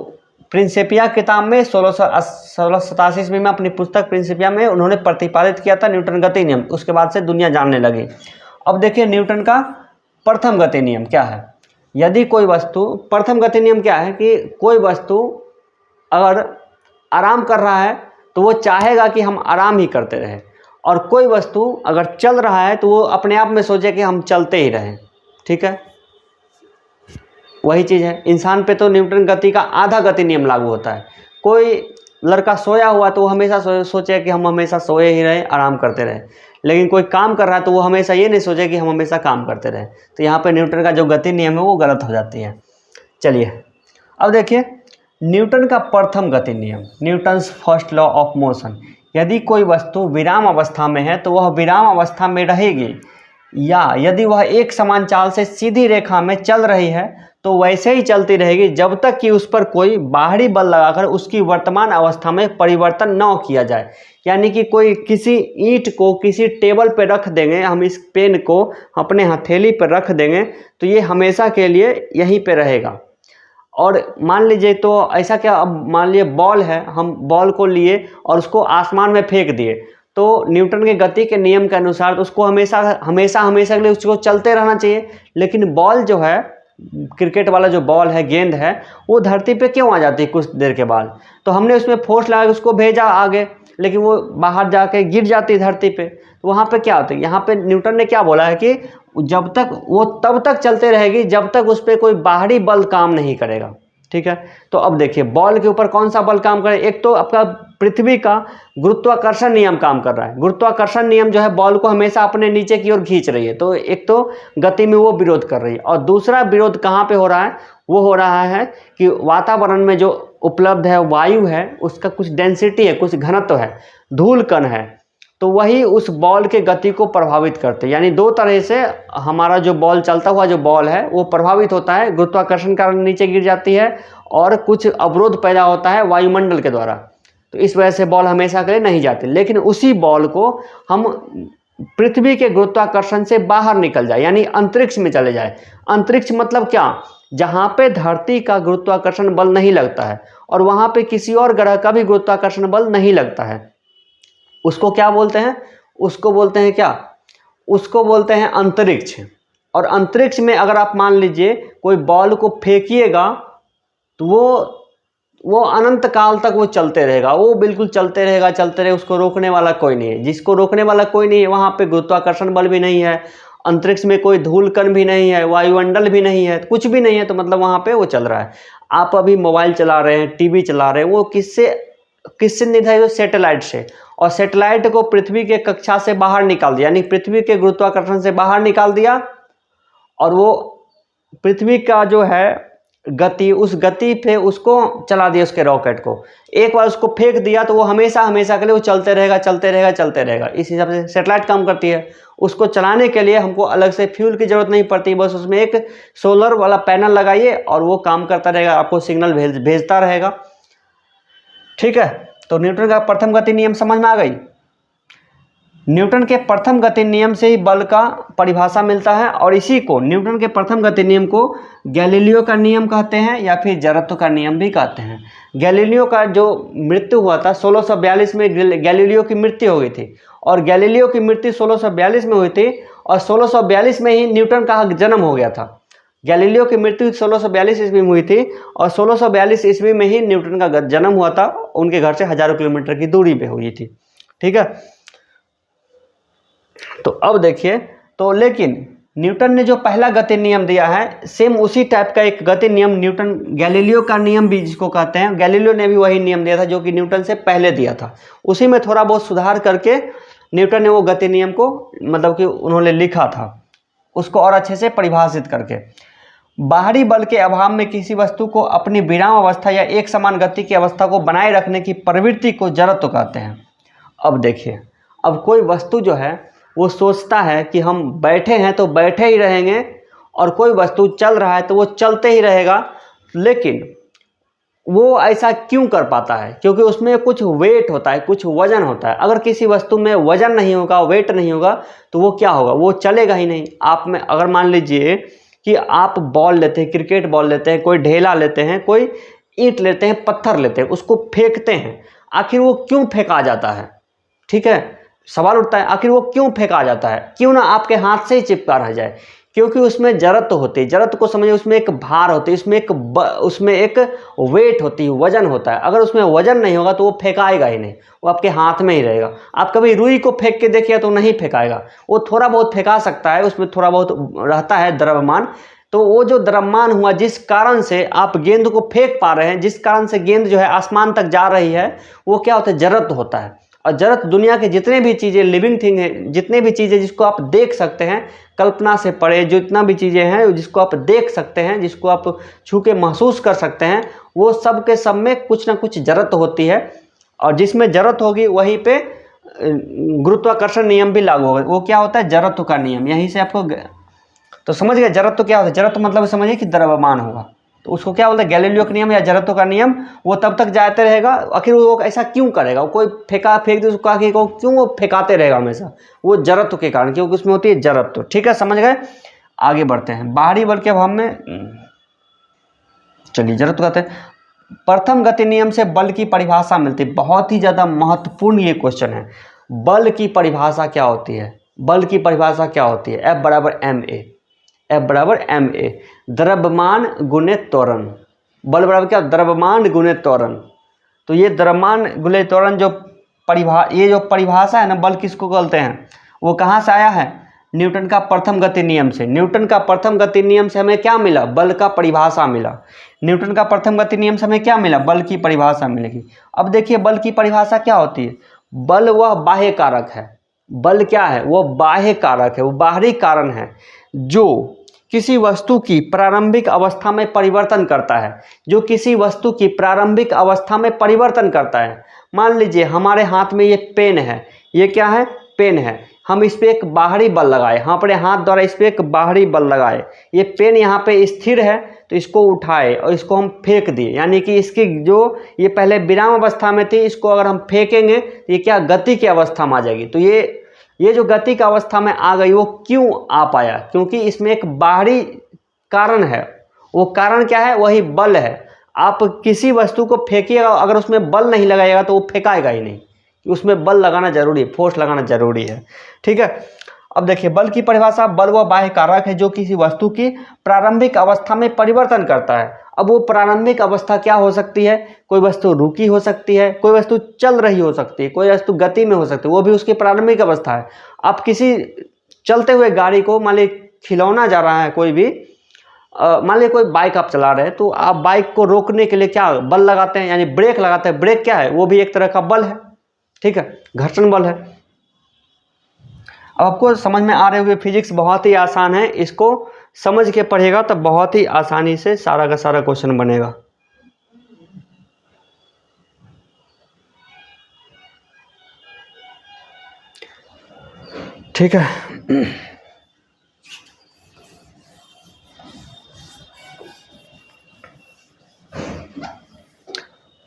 प्रिंसिपिया किताब में 1687 ईस्वी में अपनी पुस्तक प्रिंसिपिया में उन्होंने प्रतिपादित किया था न्यूटन गति नियम। उसके बाद से दुनिया जानने लगी। अब देखिए न्यूटन का प्रथम गति नियम क्या है। यदि कोई वस्तु, प्रथम गति नियम क्या है कि कोई वस्तु अगर आराम कर रहा है तो वो चाहेगा कि हम आराम ही करते रहें, और कोई वस्तु अगर चल रहा है तो वो अपने आप में सोचे कि हम चलते ही रहें। ठीक है, वही चीज़ है। इंसान पे तो न्यूटन गति का आधा गति नियम लागू होता है। कोई लड़का सोया हुआ तो वो हमेशा सोचे कि हम हमेशा सोए ही रहें, आराम करते रहें। लेकिन कोई काम कर रहा है तो वो हमेशा ये नहीं सोचे कि हम हमेशा काम करते रहें। तो यहाँ पे न्यूटन का जो गति नियम है वो गलत हो जाती है। चलिए अब देखिए न्यूटन का प्रथम गति नियम, Newton's first law of motion. यदि कोई वस्तु विराम अवस्था में है तो वह विराम अवस्था में रहेगी, या यदि वह एक समान चाल से सीधी रेखा में चल रही है तो वैसे ही चलती रहेगी जब तक कि उस पर कोई बाहरी बल लगाकर उसकी वर्तमान अवस्था में परिवर्तन न किया जाए। यानी कि कोई किसी ईंट को किसी टेबल पर रख देंगे, हम इस पेन को अपने हथेली पर रख देंगे तो ये हमेशा के लिए यहीं पे रहेगा। और मान लीजिए तो ऐसा क्या, अब मान लीजिए बॉल है, हम बॉल को लिए और उसको आसमान में फेंक दिए, तो न्यूटन के गति के नियम के अनुसार तो उसको हमेशा के लिए उसको चलते रहना चाहिए। लेकिन बॉल जो है, क्रिकेट वाला जो बॉल है, गेंद है, वो धरती पे क्यों आ जाती है कुछ देर के बाद? तो हमने उसमें फोर्स लगा के उसको भेजा आगे, लेकिन वो बाहर जाके गिर जाती है धरती पे। तो वहाँ पे क्या होता है, यहाँ पे न्यूटन ने क्या बोला है कि जब तक वो तब तक चलते रहेगी जब तक उस पर कोई बाहरी बल काम नहीं करेगा। ठीक है, तो अब देखिए बॉल के ऊपर कौन सा बल काम करे। एक तो आपका पृथ्वी का गुरुत्वाकर्षण नियम काम कर रहा है। गुरुत्वाकर्षण नियम जो है बॉल को हमेशा अपने नीचे की ओर खींच रही है, तो एक तो गति में वो विरोध कर रही है। और दूसरा विरोध कहाँ पे हो रहा है, वो हो रहा है कि वातावरण में जो उपलब्ध है वायु है उसका कुछ डेंसिटी है, कुछ घनत्व है, धूल कण है, तो वही उस बॉल के गति को प्रभावित करते हैं। यानी दो तरह से हमारा जो बॉल, चलता हुआ जो बॉल है वो प्रभावित होता है, गुरुत्वाकर्षण के कारण नीचे गिर जाती है, और कुछ अवरोध पैदा होता है वायुमंडल के द्वारा। तो इस वजह से बॉल हमेशा के लिए नहीं जाती। लेकिन उसी बॉल को हम पृथ्वी के गुरुत्वाकर्षण से बाहर निकल जाए, यानी अंतरिक्ष में चले जाए। अंतरिक्ष मतलब क्या, जहाँ पे धरती का गुरुत्वाकर्षण बल नहीं लगता है और वहाँ पे किसी और ग्रह का भी गुरुत्वाकर्षण बल नहीं लगता है, उसको क्या बोलते हैं? उसको बोलते हैं क्या? उसको बोलते हैं अंतरिक्ष। और अंतरिक्ष में अगर आप मान लीजिए कोई बॉल को फेंकिएगा तो वो अनंत काल तक वो चलते रहेगा, वो बिल्कुल चलते रहेगा, उसको रोकने वाला कोई नहीं है। जिसको रोकने वाला कोई नहीं है, वहाँ पे गुरुत्वाकर्षण बल भी नहीं है, अंतरिक्ष में कोई धूल कण भी नहीं है, वायुमंडल भी नहीं है, कुछ भी नहीं है, तो मतलब वहाँ पे वो चल रहा है। आप अभी मोबाइल चला रहे हैं, टीवी चला रहे हैं, वो किससे निर्धारित? सैटेलाइट से। और सैटेलाइट को पृथ्वी के कक्षा से बाहर निकाल दिया, यानी पृथ्वी के गुरुत्वाकर्षण से बाहर निकाल दिया, और वो पृथ्वी का जो है गति, उस गति पे उसको चला दिया, उसके रॉकेट को। एक बार उसको फेंक दिया तो वो हमेशा के लिए वो चलते रहेगा। इस हिसाब से सैटेलाइट काम करती है। उसको चलाने के लिए हमको अलग से फ्यूल की जरूरत नहीं पड़ती, बस उसमें एक सोलर वाला पैनल लगाइए और वो काम करता रहेगा, आपको सिग्नल भेजता रहेगा। ठीक है, तो न्यूटन का प्रथम गति नियम समझ में आ गई। न्यूटन के प्रथम गति नियम से ही बल का परिभाषा मिलता है, और इसी को न्यूटन के प्रथम गति नियम को गैलीलियो का नियम कहते हैं या फिर जड़त्व का नियम भी कहते हैं। गैलीलियो का जो मृत्यु हुआ था 1642 में, गैलीलियो की मृत्यु हो गई थी, और गैलीलियो की मृत्यु 1642 में हुई थी, और 1642 में ही न्यूटन का जन्म हो गया था। गैलीलियो की मृत्यु 1642 ईस्वी में हुई थी, और 1642 ईस्वी में ही न्यूटन का जन्म हुआ था। उनके घर से हजारों किलोमीटर की दूरी पे हुई थी। ठीक है, तो अब देखिए, तो लेकिन न्यूटन ने जो पहला गति नियम दिया है, सेम उसी टाइप का एक गति नियम न्यूटन, गैलीलियो का नियम भी जिसको कहते हैं, गैलीलियो ने भी वही नियम दिया था जो कि न्यूटन से पहले दिया था। उसी में थोड़ा बहुत सुधार करके न्यूटन ने वो गति नियम को, मतलब कि उन्होंने लिखा था उसको और अच्छे से परिभाषित करके। बाहरी बल के अभाव में किसी वस्तु को अपनी विराम अवस्था या एक समान गति की अवस्था को बनाए रखने की प्रवृत्ति को जड़त्व कहते हैं। अब देखिए, अब कोई वस्तु जो है वो सोचता है कि हम बैठे हैं तो बैठे ही रहेंगे, और कोई वस्तु चल रहा है तो वो चलते ही रहेगा, लेकिन वो ऐसा क्यों कर पाता है? क्योंकि उसमें कुछ वेट होता है, कुछ वजन होता है। अगर किसी वस्तु में वजन नहीं होगा, वेट नहीं होगा, तो वो क्या होगा? वो चलेगा ही नहीं। आप में अगर मान लीजिए कि आप बॉल लेते हैं, क्रिकेट बॉल लेते हैं, कोई ढेला लेते हैं, कोई ईंट लेते हैं, पत्थर लेते हैं, उसको फेंकते हैं, आखिर वो क्यों फेंका जाता है? ठीक है, सवाल उठता है, आखिर वो क्यों फेंका जाता है? क्यों ना आपके हाथ से ही चिपका रह जाए? क्योंकि उसमें जड़त्व होती है। जड़त्व को समझिए, उसमें एक भार होती है, उसमें एक वेट होती है, वजन होता है। अगर उसमें वजन नहीं होगा तो वो फेंकाएगा ही नहीं, वो आपके हाथ में ही रहेगा। आप कभी रुई को फेंक के देखिए तो नहीं फेंकाएगा, वो थोड़ा बहुत फेंका सकता है, उसमें थोड़ा बहुत रहता है द्रव्यमान। तो वो जो द्रव्यमान हुआ, जिस कारण से आप गेंद को फेंक पा रहे हैं, जिस कारण से गेंद जो है आसमान तक जा रही है, वो क्या होता है? जड़त्व होता है। और जड़त्व दुनिया के जितने भी चीज़ें, लिविंग थिंग है, जितने भी चीज़ें जिसको आप देख सकते हैं, कल्पना से परे जितना भी चीज़ें हैं जिसको आप देख सकते हैं, जिसको आप छू के महसूस कर सकते हैं, वो सब के सब में कुछ ना कुछ जड़त्व होती है। और जिसमें जड़त्व होगी वहीं पे गुरुत्वाकर्षण नियम भी लागू होगा। वो क्या होता है? जड़त्व का नियम। यहीं से आपको तो समझ गए जड़त्व क्या होता है? जड़त्व मतलब समझिए कि द्रव्यमान होगा, तो उसको क्या बोलते हैं? गैलीलियो का नियम या जड़त्व का नियम। वो तब तक जाते रहेगा। आखिर वो ऐसा क्यों करेगा? वो कोई फेंक दे उसको, आखिर को क्यों वो फेंकाते रहेगा हमेशा? वो जड़त्व के कारण, क्योंकि उसमें होती है जड़त्व। ठीक है, समझ गए? आगे बढ़ते हैं। बाहरी बल के अभाव में, चलिए जड़त्व कहते हैं। प्रथम गति नियम से बल की परिभाषा मिलती है। बहुत ही ज़्यादा महत्वपूर्ण ये क्वेश्चन है। बल की परिभाषा क्या होती है? बल की परिभाषा क्या होती है? F बराबर ma, F बराबर ma, द्रव्यमान गुणे त्वरण। बल बराबर क्या? द्रव्यमान गुणे त्वरण। तो ये द्रव्यमान गुणे त्वरण जो ये जो परिभाषा है ना, बल किसको बोलते हैं? वो कहाँ से आया है? न्यूटन का प्रथम गति नियम से। न्यूटन का प्रथम गति नियम से हमें क्या मिला? बल का परिभाषा मिला। न्यूटन का प्रथम गति नियम से हमें क्या मिला? बल की परिभाषा मिलेगी। अब देखिए, बल की परिभाषा क्या होती है? बल वह बाह्य कारक है। बल क्या है? वो बाह्य कारक है, वो बाहरी कारण है जो किसी वस्तु की प्रारंभिक अवस्था में परिवर्तन करता है। जो किसी वस्तु की प्रारंभिक अवस्था में परिवर्तन करता है। मान लीजिए हमारे हाथ में ये पेन है। ये क्या है? पेन है। हम इस पर एक बाहरी बल लगाए, हम अपने हाथ द्वारा इस पर एक बाहरी बल लगाए। ये पेन यहाँ पे स्थिर है, तो इसको उठाए और इसको हम फेंक दिए, यानी कि इसकी जो ये पहले विराम अवस्था में थी, इसको अगर हम फेंकेंगे तो ये क्या? गति की अवस्था में आ जाएगी। तो ये जो गति की अवस्था में आ गई, वो क्यों आ पाया? क्योंकि इसमें एक बाहरी कारण है। वो कारण क्या है? वही बल है। आप किसी वस्तु को फेंकिएगा, अगर उसमें बल नहीं लगाएगा तो वो फेंकाएगा ही नहीं। उसमें बल लगाना जरूरी है, फोर्स लगाना जरूरी है। ठीक है, अब देखिए बल की परिभाषा। बल वह बाह्य कारक है जो किसी वस्तु की प्रारंभिक अवस्था में परिवर्तन करता है। अब वो प्रारंभिक अवस्था क्या हो सकती है? कोई वस्तु रुकी हो सकती है, कोई वस्तु चल रही हो सकती है, कोई वस्तु गति में हो सकती है, वो भी उसकी प्रारंभिक अवस्था है। आप किसी चलते हुए गाड़ी को, मान लीजिए खिलौना जा रहा है कोई भी, मान लीजिए कोई बाइक आप चला रहे हैं, तो आप बाइक को रोकने के लिए क्या बल लगाते हैं? यानी ब्रेक लगाते हैं। ब्रेक क्या है? वो भी एक तरह का बल है। ठीक है, घर्षण बल है। अब आपको समझ में आ रहे हुए, फिजिक्स बहुत ही आसान है, इसको समझ के पढ़ेगा तो बहुत ही आसानी से सारा का सारा क्वेश्चन बनेगा। ठीक है,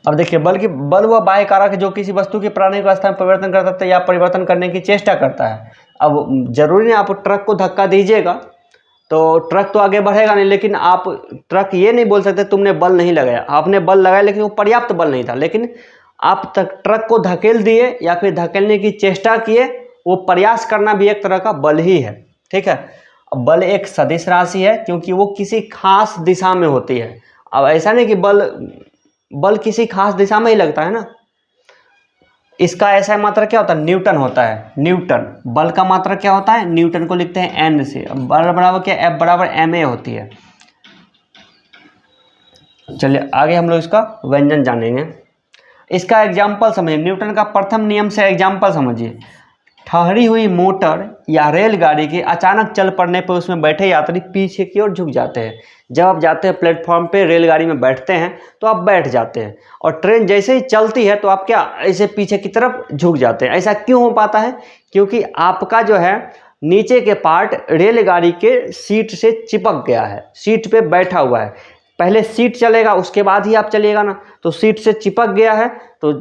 अब देखिए बल वह बाह्य कारक है जो किसी वस्तु की प्राणी की अवस्था में परिवर्तन करता है या परिवर्तन करने की चेष्टा करता है। अब जरूरी नहीं आप ट्रक को धक्का दीजिएगा तो ट्रक तो आगे बढ़ेगा नहीं, लेकिन आप ट्रक ये नहीं बोल सकते तुमने बल नहीं लगाया, आपने बल लगाया लेकिन वो पर्याप्त बल नहीं था, लेकिन आप तक ट्रक को धकेल दिए या फिर धकेलने की चेष्टा किए, वो प्रयास करना भी एक तरह का बल ही है। ठीक है, अब बल एक सदिश राशि है क्योंकि वो किसी खास दिशा में होती है। अब ऐसा नहीं कि बल किसी खास दिशा में ही लगता है ना, इसका ऐसा मात्रा क्या होता है, न्यूटन होता है। न्यूटन बल का मात्रा क्या होता है, न्यूटन को लिखते हैं एन से। बल बराबर क्या, एफ बराबर एम ए होती है। चलिए आगे हम लोग इसका व्यंजन जानेंगे। इसका एग्जाम्पल समझिए, न्यूटन का प्रथम नियम से एग्जाम्पल समझिए। ठहरी हुई मोटर या रेलगाड़ी के अचानक चल पड़ने पर उसमें बैठे यात्री पीछे की ओर झुक जाते हैं। जब आप जाते हैं प्लेटफॉर्म पे, रेलगाड़ी में बैठते हैं तो आप बैठ जाते हैं, और ट्रेन जैसे ही चलती है तो आप क्या ऐसे पीछे की तरफ झुक जाते हैं। ऐसा क्यों हो पाता है, क्योंकि आपका जो है नीचे के पार्ट रेलगाड़ी के सीट से चिपक गया है, सीट पे बैठा हुआ है। पहले सीट चलेगा उसके बाद ही आप चलिएगा ना, तो सीट से चिपक गया है तो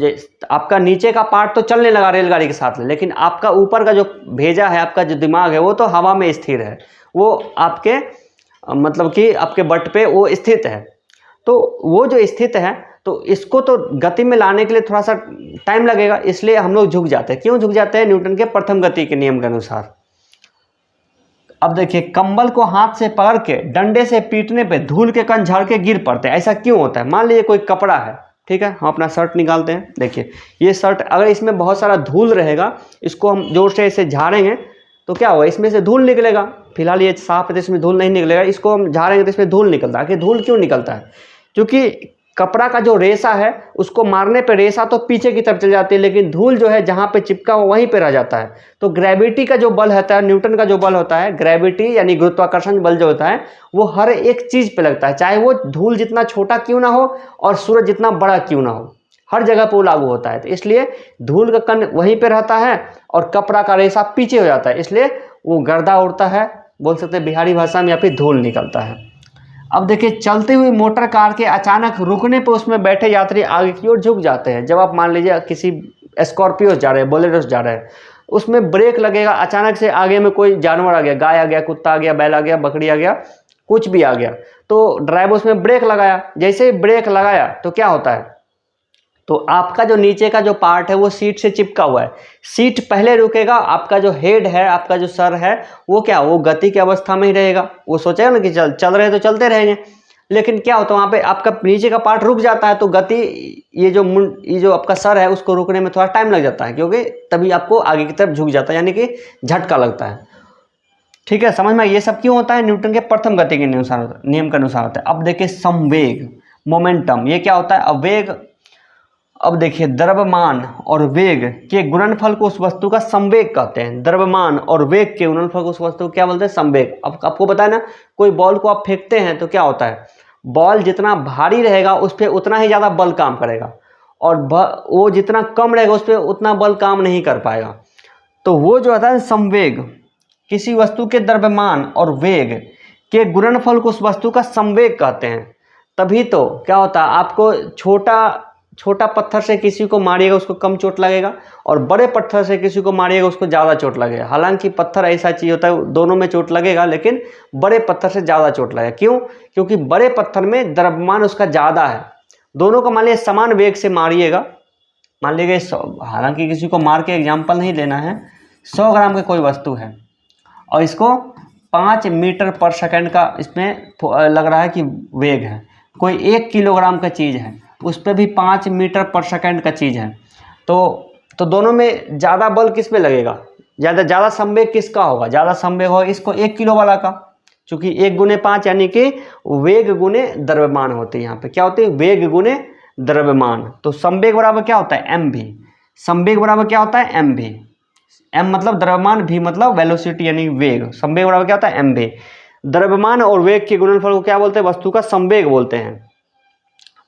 आपका नीचे का पार्ट तो चलने लगा रेलगाड़ी के साथ में, लेकिन आपका ऊपर का जो भेजा है, आपका जो दिमाग है वो तो हवा में स्थिर है, वो आपके मतलब कि आपके बट पे वो स्थित है। तो वो जो स्थित है तो इसको तो गति में लाने के लिए थोड़ा सा टाइम लगेगा, इसलिए हम लोग झुक जाते हैं। क्यों झुक जाते हैं, न्यूटन के प्रथम गति के नियम के अनुसार। अब देखिए, कंबल को हाथ से पकड़ के डंडे से पीटने पे धूल के कण झड़ के गिर पड़ते हैं। ऐसा क्यों होता है, मान लीजिए कोई कपड़ा है, ठीक है, हम अपना शर्ट निकालते हैं। देखिए ये शर्ट, अगर इसमें बहुत सारा धूल रहेगा, इसको हम जोर से इसे झाड़ेंगे तो क्या होगा, इसमें से धूल निकलेगा। फिलहाल ये साफ है तो इसमें धूल नहीं निकलेगा, इसको हम झाड़ेंगे तो इसमें धूल निकलता है। आखिर धूल क्यों निकलता है, क्योंकि कपड़ा का जो रेशा है उसको मारने पे रेशा तो पीछे की तरफ चल जाती है, लेकिन धूल जो है जहाँ पे चिपका हो वहीं पे रह जाता है। तो ग्रेविटी का जो बल होता है, न्यूटन का जो बल होता है, ग्रेविटी यानी गुरुत्वाकर्षण बल जो होता है, वो हर एक चीज़ पे लगता है, चाहे वो धूल जितना छोटा क्यों ना हो और सूरज जितना बड़ा क्यों ना हो, हर जगह पर वो लागू होता है। तो इसलिए धूल का कण वहीं पर रहता है और कपड़ा का रेशा पीछे हो जाता है, इसलिए वो गर्दा उड़ता है, बोल सकते हैं बिहारी भाषा में, या फिर धूल निकलता है। अब देखिए, चलती हुई मोटर कार के अचानक रुकने पर उसमें बैठे यात्री आगे की ओर झुक जाते हैं। जब आप मान लीजिए किसी स्कॉर्पियो जा रहे हैं, बोलेरो जा रहे हैं, उसमें ब्रेक लगेगा, अचानक से आगे में कोई जानवर आ गया, गाय आ गया, कुत्ता आ गया, बैल आ गया, बकरी आ गया, कुछ भी आ गया, तो ड्राइवर उसमें ब्रेक लगाया। जैसे ही ब्रेक लगाया तो क्या होता है, तो आपका जो नीचे का जो पार्ट है वो सीट से चिपका हुआ है, सीट पहले रुकेगा, आपका जो हेड है, आपका जो सर है, वो क्या, वो गति की अवस्था में ही रहेगा। वो सोचेगा ना कि चल रहे तो चलते रहेंगे, लेकिन क्या होता है वहाँ पे आपका नीचे का पार्ट रुक जाता है, तो गति ये जो आपका सर है उसको रुकने में थोड़ा टाइम लग जाता है, क्योंकि तभी आपको आगे की तरफ झुक जाता है, यानी कि झटका लगता है। ठीक है, समझ में, ये सब क्यों होता है, न्यूटन के प्रथम गति के नियम के अनुसार होता है। अब देखिए संवेग, मोमेंटम, ये क्या होता है, वेग। अब देखिए, द्रव्यमान और वेग के गुणनफल को उस वस्तु का संवेग कहते हैं। द्रव्यमान और वेग के गुणनफल को उस वस्तु को क्या बोलते हैं, संवेग। अब आपको पता है ना, कोई बॉल को आप फेंकते हैं तो क्या होता है, बॉल जितना भारी रहेगा उस पर उतना ही ज़्यादा बल काम करेगा, और वो जितना कम रहेगा उस पर उतना बल काम नहीं कर पाएगा। तो वो जो होता है संवेग, किसी वस्तु के द्रव्यमान और वेग के गुणनफल को उस वस्तु का संवेग कहते हैं। तभी तो क्या होता है, आपको छोटा पत्थर से किसी को मारिएगा उसको कम चोट लगेगा, और बड़े पत्थर से किसी को मारिएगा उसको ज़्यादा चोट लगेगा। हालांकि पत्थर ऐसा चीज़ होता है दोनों में चोट लगेगा, लेकिन बड़े पत्थर से ज़्यादा चोट लगेगा। क्यों, क्योंकि बड़े पत्थर में द्रव्यमान उसका ज़्यादा है। दोनों को मान लीजिए समान वेग से मारिएगा, मान लीजिए हालांकि किसी को मार के एग्जाम्पल नहीं लेना है, 100 ग्राम की कोई वस्तु है और इसको 5 मीटर पर सेकेंड का इसमें लग रहा है कि वेग है। कोई 1 किलोग्राम का चीज़ है, उस पर भी 5 मीटर पर सेकेंड का चीज़ है, तो दोनों में ज़्यादा बल किस पे लगेगा, ज़्यादा संवेग किसका होगा, ज़्यादा संवेग होगा इसको 1 किलो वाला का, क्योंकि 1 गुने 5 यानी कि वेग गुने द्रव्यमान होती है। यहाँ पे क्या होती है, वेग गुने द्रव्यमान। तो संवेग बराबर क्या होता है, एम भी। संवेग बराबर क्या होता है, एम भी। एम मतलब द्रव्यमान, भी मतलब वेलोसिटी यानी वेग। संवेग बराबर क्या होता है, एम भी। द्रव्यमान और वेग के गुणनफल को क्या बोलते हैं, वस्तु का संवेग बोलते हैं।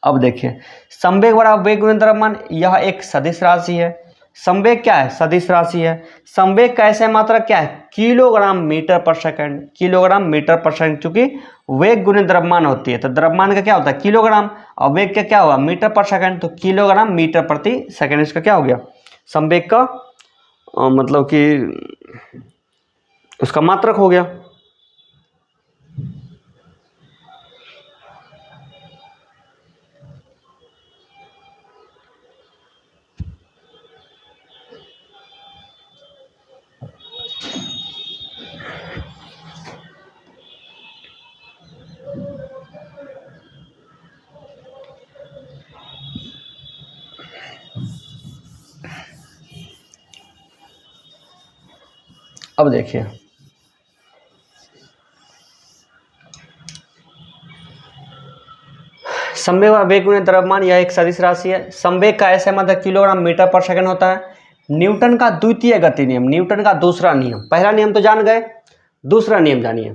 अब देखिए, संवेग बराबर वेग गुणन द्रव्यमान, यह एक सदिश राशि है। संवेग क्या है? सदिश राशि है। संवेग का ऐसा मात्रक क्या है? किलोग्राम मीटर पर सेकंड। किलोग्राम मीटर पर सेकंड, चूंकि वेग गुने द्रव्यमान होती है तो द्रव्यमान का क्या होता है? किलोग्राम, और वेग का क्या हुआ? मीटर पर सेकंड, तो किलोग्राम मीटर प्रति सेकंड इसका क्या हो गया? संवेग का मतलब कि उसका मात्रक हो गया। अब देखिए, संवेग व वेग गुणित द्रव्यमान यह एक सदिश राशि है। संवेग का ऐसा मतलब किलोग्राम मीटर पर सेकंड होता है। न्यूटन का द्वितीय गति नियम, न्यूटन का दूसरा नियम, पहला नियम तो जान गए, दूसरा नियम जानिए।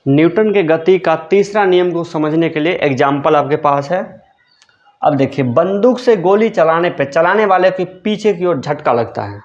न्यूटन के गति का तीसरा नियम को समझने के लिए एग्जाम्पल आपके पास है। अब देखिए, बंदूक से गोली चलाने पे चलाने वाले के पीछे की ओर झटका लगता है।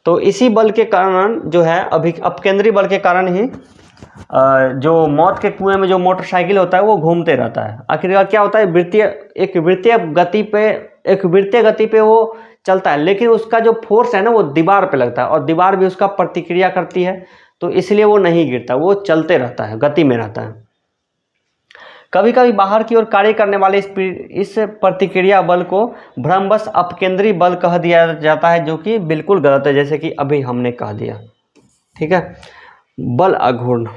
तो इसी बल के कारण जो है अपकेंद्री बल के कारण ही जो मौत के कुएं में जो मोटरसाइकिल होता है वो घूमते रहता है। आखिरकार क्या होता है, एक वृत्तीय गति पे वो चलता है, लेकिन उसका जो फोर्स है ना वो दीवार पे लगता है और दीवार भी उसका प्रतिक्रिया करती है, तो इसलिए वो नहीं गिरता, वो चलते रहता है, गति में रहता है। कभी कभी बाहर की ओर कार्य करने वाले इस प्रतिक्रिया बल को भ्रमवश अपकेंद्री बल कह दिया जाता है, जो कि बिल्कुल गलत है, जैसे कि अभी हमने कह दिया। ठीक है, बल अघूर्ण,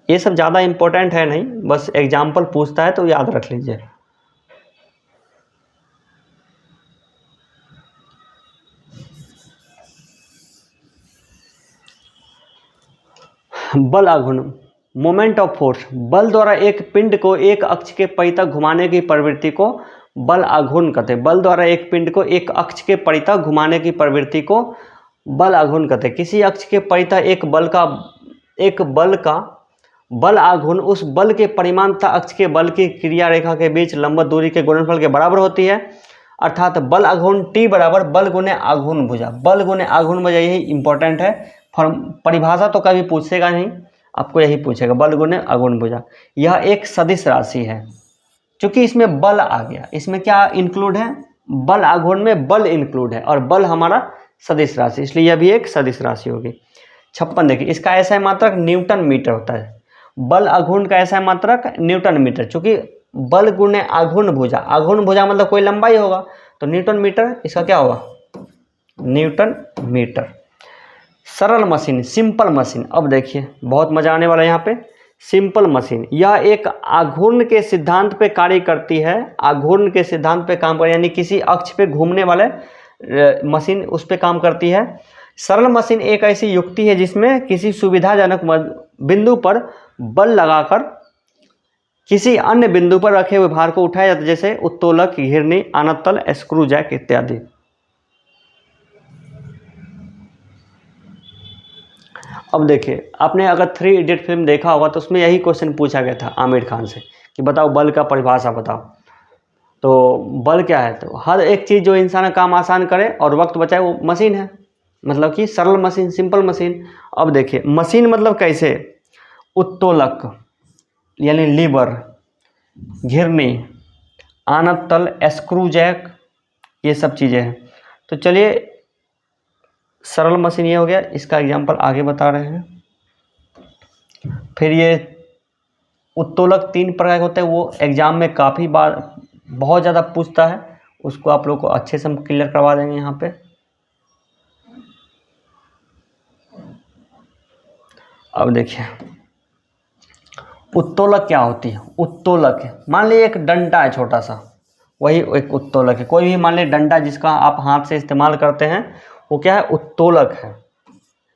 ये सब ज़्यादा इम्पोर्टेंट है नहीं, बस एग्जाम्पल पूछता है तो याद रख लीजिए। बल अघूर्ण, मोमेंट ऑफ फोर्स, बल द्वारा एक पिंड को एक अक्ष के परितः घुमाने की प्रवृत्ति को बल अघूर्ण कहते हैं। बल द्वारा एक पिंड को एक अक्ष के परितः घुमाने की प्रवृत्ति को बल अघूर्ण कहते हैं। किसी अक्ष के परितः एक बल का बल आघूर्ण उस बल के परिमाण तथा अक्ष के बल की क्रिया रेखा के बीच लंबवत दूरी के गुणनफल के बराबर होती है, अर्थात बल आघूर्ण T बराबर बल गुने आघूर्ण भुजा। बल गुने आघूर्ण भुजा, यही इंपॉर्टेंट है। परिभाषा तो कभी पूछेगा नहीं, आपको यही पूछेगा, बल गुने आघूर्ण भुजा। यह एक सदिश राशि है, क्योंकि इसमें बल आ गया, इसमें क्या इंक्लूड है, बल आघूर्ण में बल इंक्लूड है और बल हमारा सदिश राशि, इसलिए यह भी एक सदिश राशि होगी। 56 देखिए, इसका ऐसा मात्रक न्यूटन मीटर होता है। बल आघूर्ण का ऐसा मात्रक न्यूटन मीटर, चूंकि बल गुणे आघूर्ण भुजा, आघूर्ण भुजा मतलब कोई लंबाई होगा, तो न्यूटन मीटर, इसका क्या होगा, न्यूटन मीटर। सरल मशीन, सिंपल मशीन, अब देखिए बहुत मजा आने वाला है यहाँ पे। सिंपल मशीन, यह एक आघूर्ण के सिद्धांत पे कार्य करती है, आघूर्ण के सिद्धांत पे काम कर, यानी किसी अक्ष पे घूमने वाले मशीन उस पे काम करती है। सरल मशीन एक ऐसी युक्ति है जिसमें किसी सुविधाजनक बिंदु पर बल लगाकर किसी अन्य बिंदु पर रखे हुए भार को उठाया जाता है, जैसे उत्तोलक, घिरनी, आनतल, स्क्रू जैक इत्यादि। अब देखिए, आपने अगर 3 इडियट फिल्म देखा होगा तो उसमें यही क्वेश्चन पूछा गया था आमिर खान से कि बताओ बल का परिभाषा बताओ। तो बल क्या है, तो हर एक चीज़ जो इंसान का काम आसान करे और वक्त बचाए वो मशीन है, मतलब कि सरल मशीन, सिंपल मशीन। अब देखिए मशीन मतलब कैसे, उत्तोलक यानी लीवर, घिरनी, आनतल, स्क्रू जैक, ये सब चीज़ें हैं। तो चलिए, सरल मशीन ये हो गया, इसका एग्जांपल आगे बता रहे हैं। फिर ये उत्तोलक 3 प्रकार के होते हैं, वो एग्जाम में काफ़ी बार बहुत ज़्यादा पूछता है, उसको आप लोग को अच्छे से हम क्लियर करवा देंगे यहाँ पे। अब देखिए उत्तोलक क्या होती है। उत्तोलक है, मान लीजिए एक डंडा है छोटा सा, वही एक उत्तोलक है। कोई भी मान लीजिए डंडा जिसका आप हाथ से इस्तेमाल करते हैं वो क्या है, उत्तोलक है,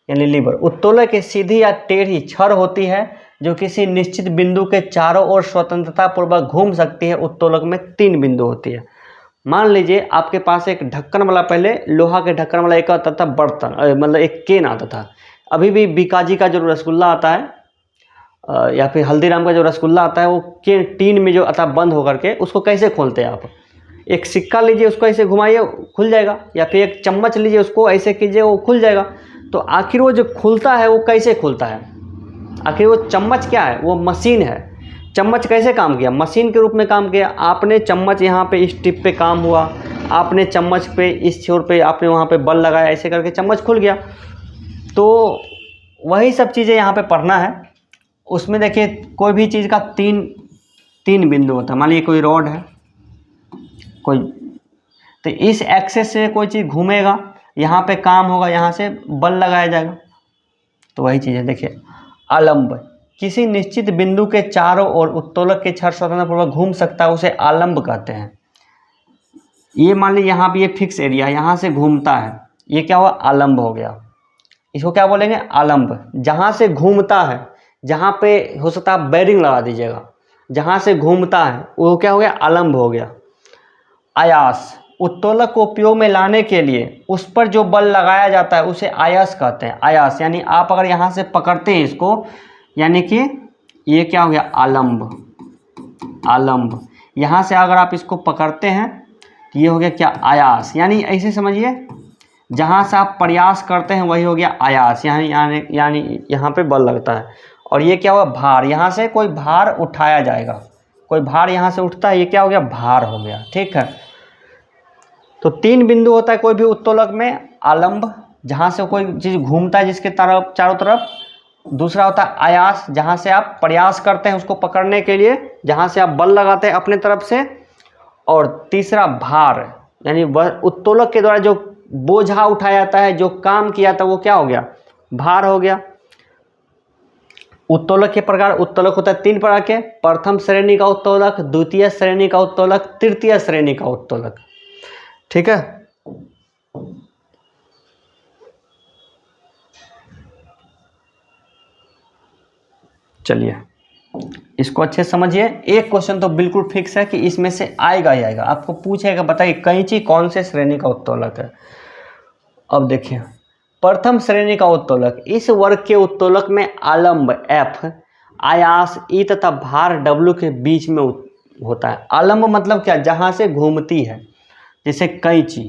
यानी लीवर। उत्तोलक की सीधी या टेढ़ी छड़ होती है जो किसी निश्चित बिंदु के चारों ओर स्वतंत्रता पूर्वक घूम सकती है। उत्तोलक में 3 बिंदु होती है। मान लीजिए आपके पास एक ढक्कन वाला, पहले लोहा के ढक्कन वाला एक आता था बर्तन, मतलब एक केन आता था। अभी भी बीकाजी का जो रसगुल्ला आता है या फिर हल्दीराम का जो रसगुल्ला आता है, वो केन टीन में जो आता बंद होकर के, उसको कैसे खोलते हैं आप, एक सिक्का लीजिए, उसको ऐसे घुमाइए खुल जाएगा, या फिर एक चम्मच लीजिए, उसको ऐसे कीजिए वो खुल जाएगा। तो आखिर वो जो खुलता है वो कैसे खुलता है, आखिर वो चम्मच क्या है, वो मशीन है। चम्मच कैसे काम किया, मशीन के रूप में काम किया। आपने चम्मच यहाँ पे इस टिप पे काम हुआ, आपने चम्मच पे इस छोर पे आपने वहाँ पे बल लगाया, ऐसे करके चम्मच खुल गया। तो वही सब चीज़ें यहाँ पे पढ़ना है। उसमें देखिए कोई भी चीज़ का तीन बिंदु होता है। मान लीजिए कोई रॉड है, कोई, तो इस एक्सेस से कोई चीज़ घूमेगा, यहाँ पे काम होगा, यहाँ से बल लगाया जाएगा। तो वही चीज़ है। देखिए आलंब, किसी निश्चित बिंदु के चारों ओर उत्तोलक के छड़ स्वतंत्रपूर्वक घूम सकता है, उसे आलंब कहते हैं। ये मान लीजिए यहाँ पे ये फिक्स एरिया, यहाँ से घूमता है, ये क्या हुआ, आलंब हो गया। इसको क्या बोलेंगे, आलंब। जहाँ से घूमता है, जहाँ पे हो सकता है आप बेरिंग लगा दीजिएगा, जहाँ से घूमता है वो क्या हो गया, आलंब हो गया। आयास, उत्तोलक को उपयोग में लाने के लिए उस पर जो बल लगाया जाता है उसे आयास कहते हैं। आयास यानी आप अगर यहाँ से पकड़ते हैं इसको, यानी कि ये क्या हो गया, आलंब। आलंब, यहाँ से अगर आप इसको पकड़ते हैं तो ये हो गया क्या, आयास। यानी ऐसे समझिए, जहाँ से आप प्रयास करते हैं वही हो गया आयास, यानी यहाँ पे बल लगता है। और ये क्या हुआ, भार, यहाँ से कोई भार उठाया जाएगा, कोई भार यहाँ से उठता है, ये क्या हो गया, भार हो गया। ठीक है, तो 3 बिंदु होता है कोई भी उत्तोलक में, आलंब जहाँ से कोई चीज़ घूमता है जिसके तरफ चारों तरफ, दूसरा होता है आयास जहाँ से आप प्रयास करते हैं उसको पकड़ने के लिए, जहाँ से आप बल लगाते हैं अपने तरफ से, और तीसरा भार, यानी वह उत्तोलक के द्वारा जो बोझा उठाया जाता है, जो काम किया जाता है, वो क्या हो गया, भार हो गया। उत्तोलक के प्रकार, उत्तोलक होता है 3 प्रकार के, प्रथम श्रेणी का उत्तोलक, द्वितीय श्रेणी का उत्तोलक, तृतीय श्रेणी का उत्तोलक। ठीक है, चलिए इसको अच्छे समझिए। एक क्वेश्चन तो बिल्कुल फिक्स है कि इसमें से आएगा ही आएगा, आपको पूछेगा बताइए कैंची कौन से श्रेणी का उत्तोलक है। अब देखिए, प्रथम श्रेणी का उत्तोलक, इस वर्ग के उत्तोलक में आलंब F, आयास E तथा भार W के बीच में होता है। आलंब मतलब क्या, जहाँ से घूमती है, जैसे कैंची,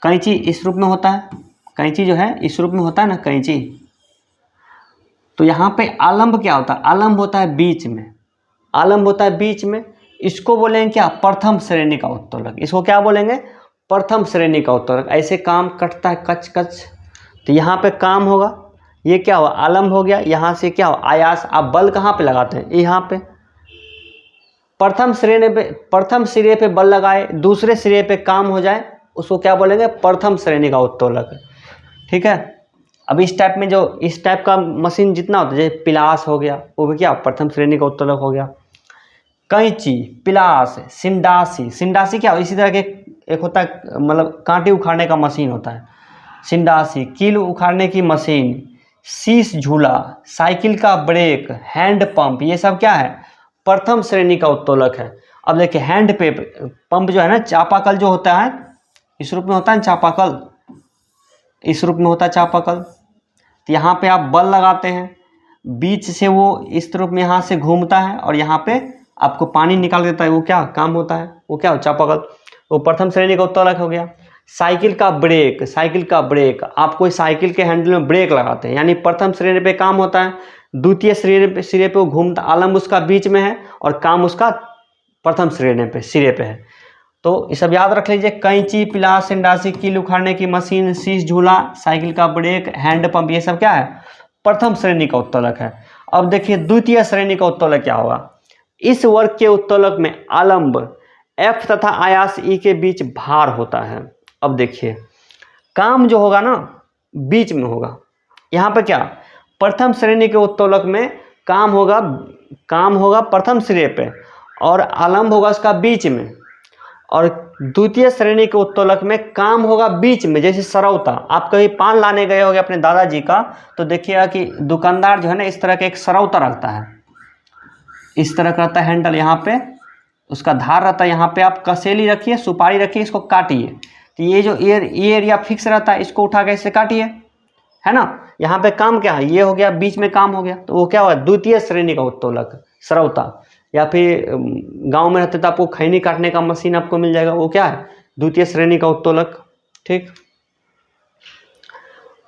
कैंची इस रूप में होता है, कैंची जो है इस रूप में होता है ना कैंची, तो यहाँ पे आलंब क्या होता है, आलंब होता है बीच में, आलंब होता है बीच में, इसको बोलेंगे क्या, प्रथम श्रेणी का उत्तोलक, इसको क्या बोलेंगे, प्रथम श्रेणी का उत्तोलक। ऐसे काम कटता है कच कच, तो यहाँ पे काम होगा, ये क्या हुआ, आलंब हो गया, यहाँ से क्या हुआ, आयास। आप बल कहाँ पे लगाते हैं, यहाँ पे, प्रथम सिरे पे बल लगाए, दूसरे सिरे पे काम हो जाए, उसको क्या बोलेंगे, प्रथम श्रेणी का उत्तोलक। ठीक है, अब इस टाइप में जो इस टाइप का मशीन जितना होता है, जैसे पिलास हो गया, वो भी क्या प्रथम श्रेणी का उत्तोलक हो गया। कैंची, पिलास, सिंडासी, सिंडासी क्या, इसी तरह के एक होता है, मतलब कांटे उखाड़ने का मशीन होता है सिंडासी, कील उखाड़ने की मशीन, शीश झूला, साइकिल का ब्रेक, हैंड पंप, ये सब क्या है, प्रथम श्रेणी का उत्तोलक है। अब देखिए, हैंड पंप जो है ना, चापाकल जो होता है, इस रूप में होता है चापाकल, इस रूप में होता है चापाकल, तो यहाँ पे आप बल लगाते हैं, बीच से वो इस रूप में यहाँ से घूमता है और यहाँ पे आपको पानी निकाल देता है, वो क्या काम होता है, वो क्या हो, चापाकल, वो प्रथम श्रेणी का उत्तोलक हो गया। साइकिल का ब्रेक, साइकिल का ब्रेक, आप कोई साइकिल के हैंडल में ब्रेक लगाते हैं, यानी प्रथम श्रेणी पे काम होता है, द्वितीय सिरे पे वो घूमता, आलंब उसका बीच में है और काम उसका प्रथम श्रेणी पे सिरे पे है। तो ये सब याद रख लीजिए, कैंची, पिलास, सिंडासी, कील उखाड़ने की मशीन, शीश झूला, साइकिल का ब्रेक, हैंड पंप, ये सब क्या है, प्रथम श्रेणी का उत्तोलक है। अब देखिए, द्वितीय श्रेणी का उत्तोलक क्या होगा, इस वर्ग के उत्तोलक में आलंब F तथा आयास E के बीच भार होता है। अब देखिए, काम जो होगा ना बीच में होगा, यहाँ पे क्या, प्रथम श्रेणी के उत्तोलक में काम होगा प्रथम सिरे पे और आलंब होगा उसका बीच में, और द्वितीय श्रेणी के उत्तोलक में काम होगा बीच में, जैसे सरौता। आप कभी पान लाने गए होंगे अपने दादाजी का, तो देखिएगा कि दुकानदार जो है ना, इस तरह का एक सरौता रखता है, इस तरह का रहता है हैंडल, यहाँ पे उसका धार रहता है, यहाँ पे आप कसेली रखिए, सुपारी रखिए, इसको काटिए, तो ये जो ये एरिया फिक्स रहता है, इसको उठा के इससे काटिए, है ना। यहाँ पे काम क्या है, ये हो गया, बीच में काम हो गया, तो वो क्या हुआ, द्वितीय श्रेणी का उत्तोलक, सरौता। या फिर गांव में रहते तो आपको खैनी काटने का मशीन आपको मिल जाएगा, वो क्या है, द्वितीय श्रेणी का उत्तोलक। ठीक,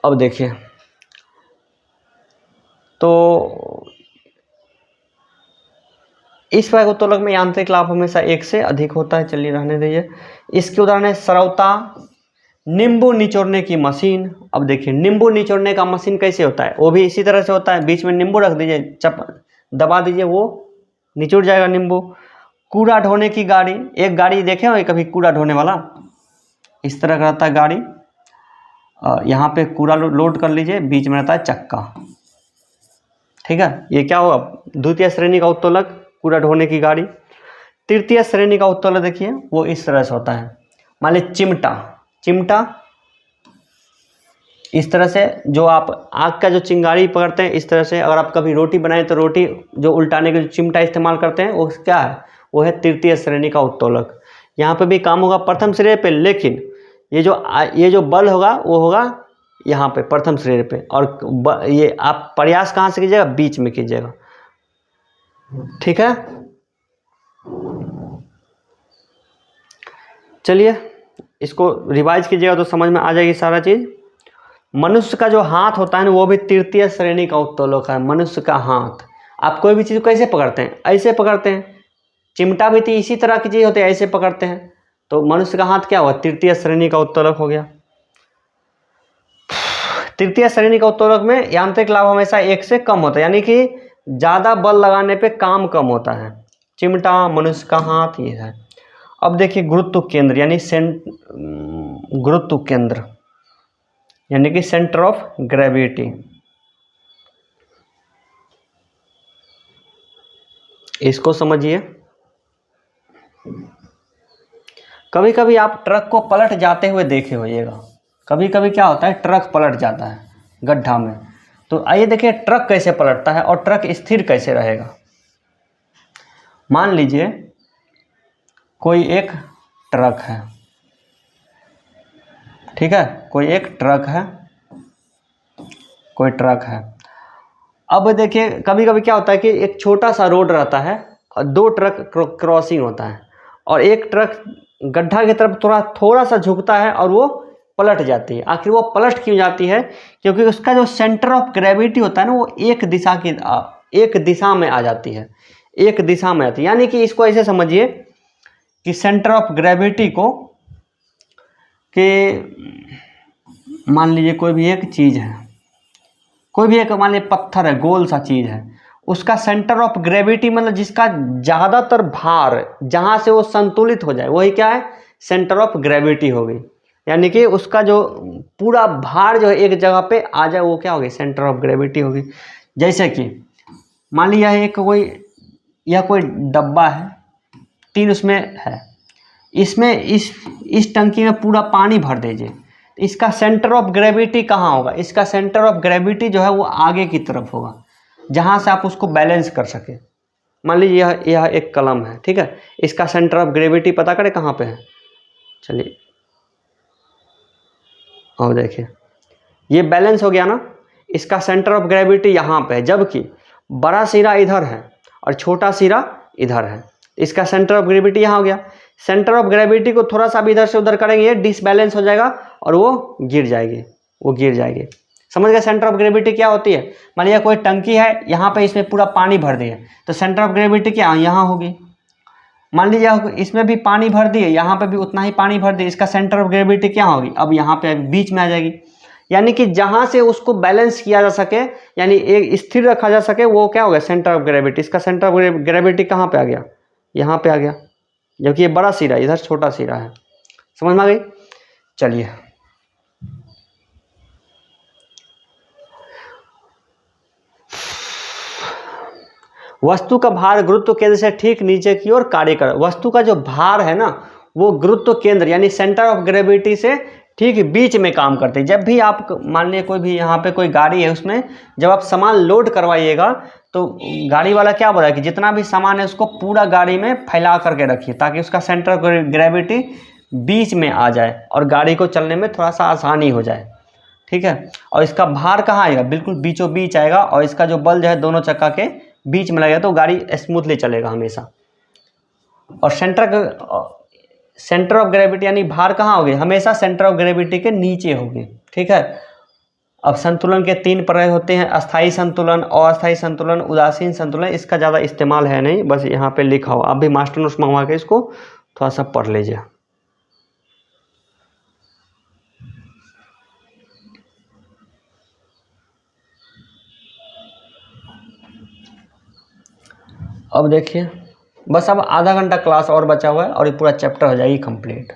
अब देखिए, तो इस प्रकार उत्तोलक में यांत्रिक लाभ हमेशा 1 से अधिक होता है। चलिए रहने दीजिए। इसके उदाहरण है सरौता, नींबू निचोड़ने की मशीन। अब देखिए, नींबू निचोड़ने का मशीन कैसे होता है, वो भी इसी तरह से होता है, बीच में नींबू रख दीजिए, दबा दीजिए, वो निचुड़ जाएगा नींबू। कूड़ा ढोने की गाड़ी, एक गाड़ी देखे हो कभी कूड़ा ढोने वाला, इस तरह का रहता है गाड़ी, यहाँ पे कूड़ा लोड कर लीजिए, बीच में रहता है चक्का। ठीक है, ये क्या होगा, द्वितीय श्रेणी का उत्तोलक, कूड़ा ढोने की गाड़ी। तृतीय श्रेणी का उत्तोलक देखिए, वो इस तरह से होता है, मान लीजिए चिमटा इस तरह से, जो आप आग का जो चिंगारी पकड़ते हैं, इस तरह से। अगर आप कभी रोटी बनाएं तो रोटी जो उल्टाने के जो चिमटा इस्तेमाल करते हैं, वो क्या है, वो है तृतीय श्रेणी का उत्तोलक। यहाँ पे भी काम होगा प्रथम श्रेणी पे, लेकिन ये जो बल होगा वो होगा यहाँ पे प्रथम श्रेणी पे, और ये आप प्रयास कहाँ से कीजिएगा, बीच में कीजिएगा। ठीक है, चलिए इसको रिवाइज कीजिएगा तो समझ में आ जाएगी सारा चीज़। मनुष्य का जो हाथ होता है ना वो भी तृतीय श्रेणी का उत्तोलक है। मनुष्य का हाथ, आप कोई भी चीज़ को कैसे पकड़ते हैं? ऐसे पकड़ते हैं। चिमटा भी तो इसी तरह की चीज़ होती है, ऐसे पकड़ते हैं। तो मनुष्य का हाथ क्या हुआ? तृतीय श्रेणी का उत्तोलक हो गया। तृतीय श्रेणी का उत्तोलक में यांत्रिक लाभ हमेशा 1 से कम होता है, यानी कि ज़्यादा बल लगाने पे काम कम होता है। चिमटा, मनुष्य का हाथ, ये है। अब देखिए गुरुत्व केंद्र यानी गुरुत्व केंद्र यानी कि सेंटर ऑफ ग्रेविटी। इसको समझिए। कभी कभी आप ट्रक को पलट जाते हुए देखे होइएगा। कभी कभी क्या होता है, ट्रक पलट जाता है गड्ढा में। तो आइए देखिए ट्रक कैसे पलटता है और ट्रक स्थिर कैसे रहेगा। मान लीजिए कोई एक ट्रक है, ठीक है, कोई एक ट्रक है, कोई ट्रक है। अब देखिए कभी कभी क्या होता है कि एक छोटा सा रोड रहता है और 2 ट्रक क्रॉसिंग होता है और एक ट्रक गड्ढा की तरफ थोड़ा सा झुकता है और वो पलट जाती है। आखिर वो पलट क्यों जाती है? क्योंकि उसका जो सेंटर ऑफ ग्रेविटी होता है ना वो एक दिशा में आ जाती है, एक दिशा में आती है। यानी कि इसको ऐसे समझिए कि सेंटर ऑफ ग्रेविटी को कि मान लीजिए कोई भी एक चीज़ है, कोई भी एक मान लीजिए पत्थर है, गोल सा चीज़ है, उसका सेंटर ऑफ ग्रेविटी मतलब जिसका ज़्यादातर भार जहाँ से वो संतुलित हो जाए वही क्या है? सेंटर ऑफ ग्रेविटी होगी। यानी कि उसका जो पूरा भार जो है एक जगह पे आ जाए वो क्या होगी? सेंटर ऑफ ग्रेविटी होगी। जैसे कि मान लीजिए यह कोई डब्बा है, 3 उसमें है, इसमें इस टंकी में पूरा पानी भर दीजिए, इसका सेंटर ऑफ ग्रेविटी कहाँ होगा? इसका सेंटर ऑफ ग्रेविटी जो है वो आगे की तरफ होगा, जहाँ से आप उसको बैलेंस कर सके। मान लीजिए यह एक कलम है, ठीक है, इसका सेंटर ऑफ ग्रेविटी पता करें कहाँ पे है। चलिए और देखिए ये बैलेंस हो गया ना, इसका सेंटर ऑफ ग्रेविटी यहाँ पे है, जबकि बड़ा सिरा इधर है और छोटा सिरा इधर है। इसका सेंटर ऑफ ग्रेविटी यहाँ हो गया। सेंटर ऑफ ग्रेविटी को थोड़ा सा भी इधर से उधर करेंगे डिसबैलेंस हो जाएगा और वो गिर जाएगी। समझ गए सेंटर ऑफ ग्रेविटी क्या होती है? मान लीजिए कोई टंकी है, यहाँ पे इसमें पूरा पानी भर दिए तो सेंटर ऑफ ग्रेविटी क्या यहाँ होगी। मान लीजिए इसमें भी पानी भर दिए, यहाँ पे भी उतना ही पानी भर दिए, इसका सेंटर ऑफ ग्रेविटी क्या होगी? अब यहाँ पे बीच में आ जाएगी। यानी कि जहाँ से उसको बैलेंस किया जा सके, यानी एक स्थिर रखा जा सके, वो क्या हो गया? Centre of gravity. इसका सेंटर ऑफ ग्रेविटी कहाँ पे आ गया? यहाँ पे आ गया, जबकि ये बड़ा सिरा इधर छोटा सिरा है। समझ में आ गई? चलिए वस्तु का भार गुरुत्व केंद्र से ठीक नीचे की ओर कार्य कर। वस्तु का जो भार है ना वो गुरुत्व केंद्र यानी सेंटर ऑफ ग्रेविटी से ठीक बीच में काम करते हैं। जब भी आप मान लीजिए कोई भी यहाँ पे कोई गाड़ी है, उसमें जब आप सामान लोड करवाइएगा तो गाड़ी वाला क्या बोला कि जितना भी सामान है उसको पूरा गाड़ी में फैला करके रखिए ताकि उसका सेंटर ऑफ ग्रेविटी बीच में आ जाए और गाड़ी को चलने में थोड़ा सा आसानी हो जाए, ठीक है। और इसका भार कहाँ आएगा? बिल्कुल बीचों बीच आएगा और इसका जो बल जो है दोनों चक्का के बीच में लगेगा तो गाड़ी स्मूथली चलेगा हमेशा। और सेंटर ऑफ ग्रेविटी यानी भार कहाँ होगी? हमेशा सेंटर ऑफ ग्रेविटी के नीचे होगी, ठीक है। अब संतुलन के 3 प्रकार होते हैं, अस्थायी संतुलन, अस्थायी संतुलन, उदासीन संतुलन। इसका ज़्यादा इस्तेमाल है नहीं, बस यहाँ पे लिखा हो। आप भी मास्टर नोट्स मंगवा के इसको थोड़ा सा पढ़ लीजिए। अब देखिए बस अब आधा घंटा क्लास और बचा हुआ है और ये पूरा चैप्टर हो जाएगी कंप्लीट।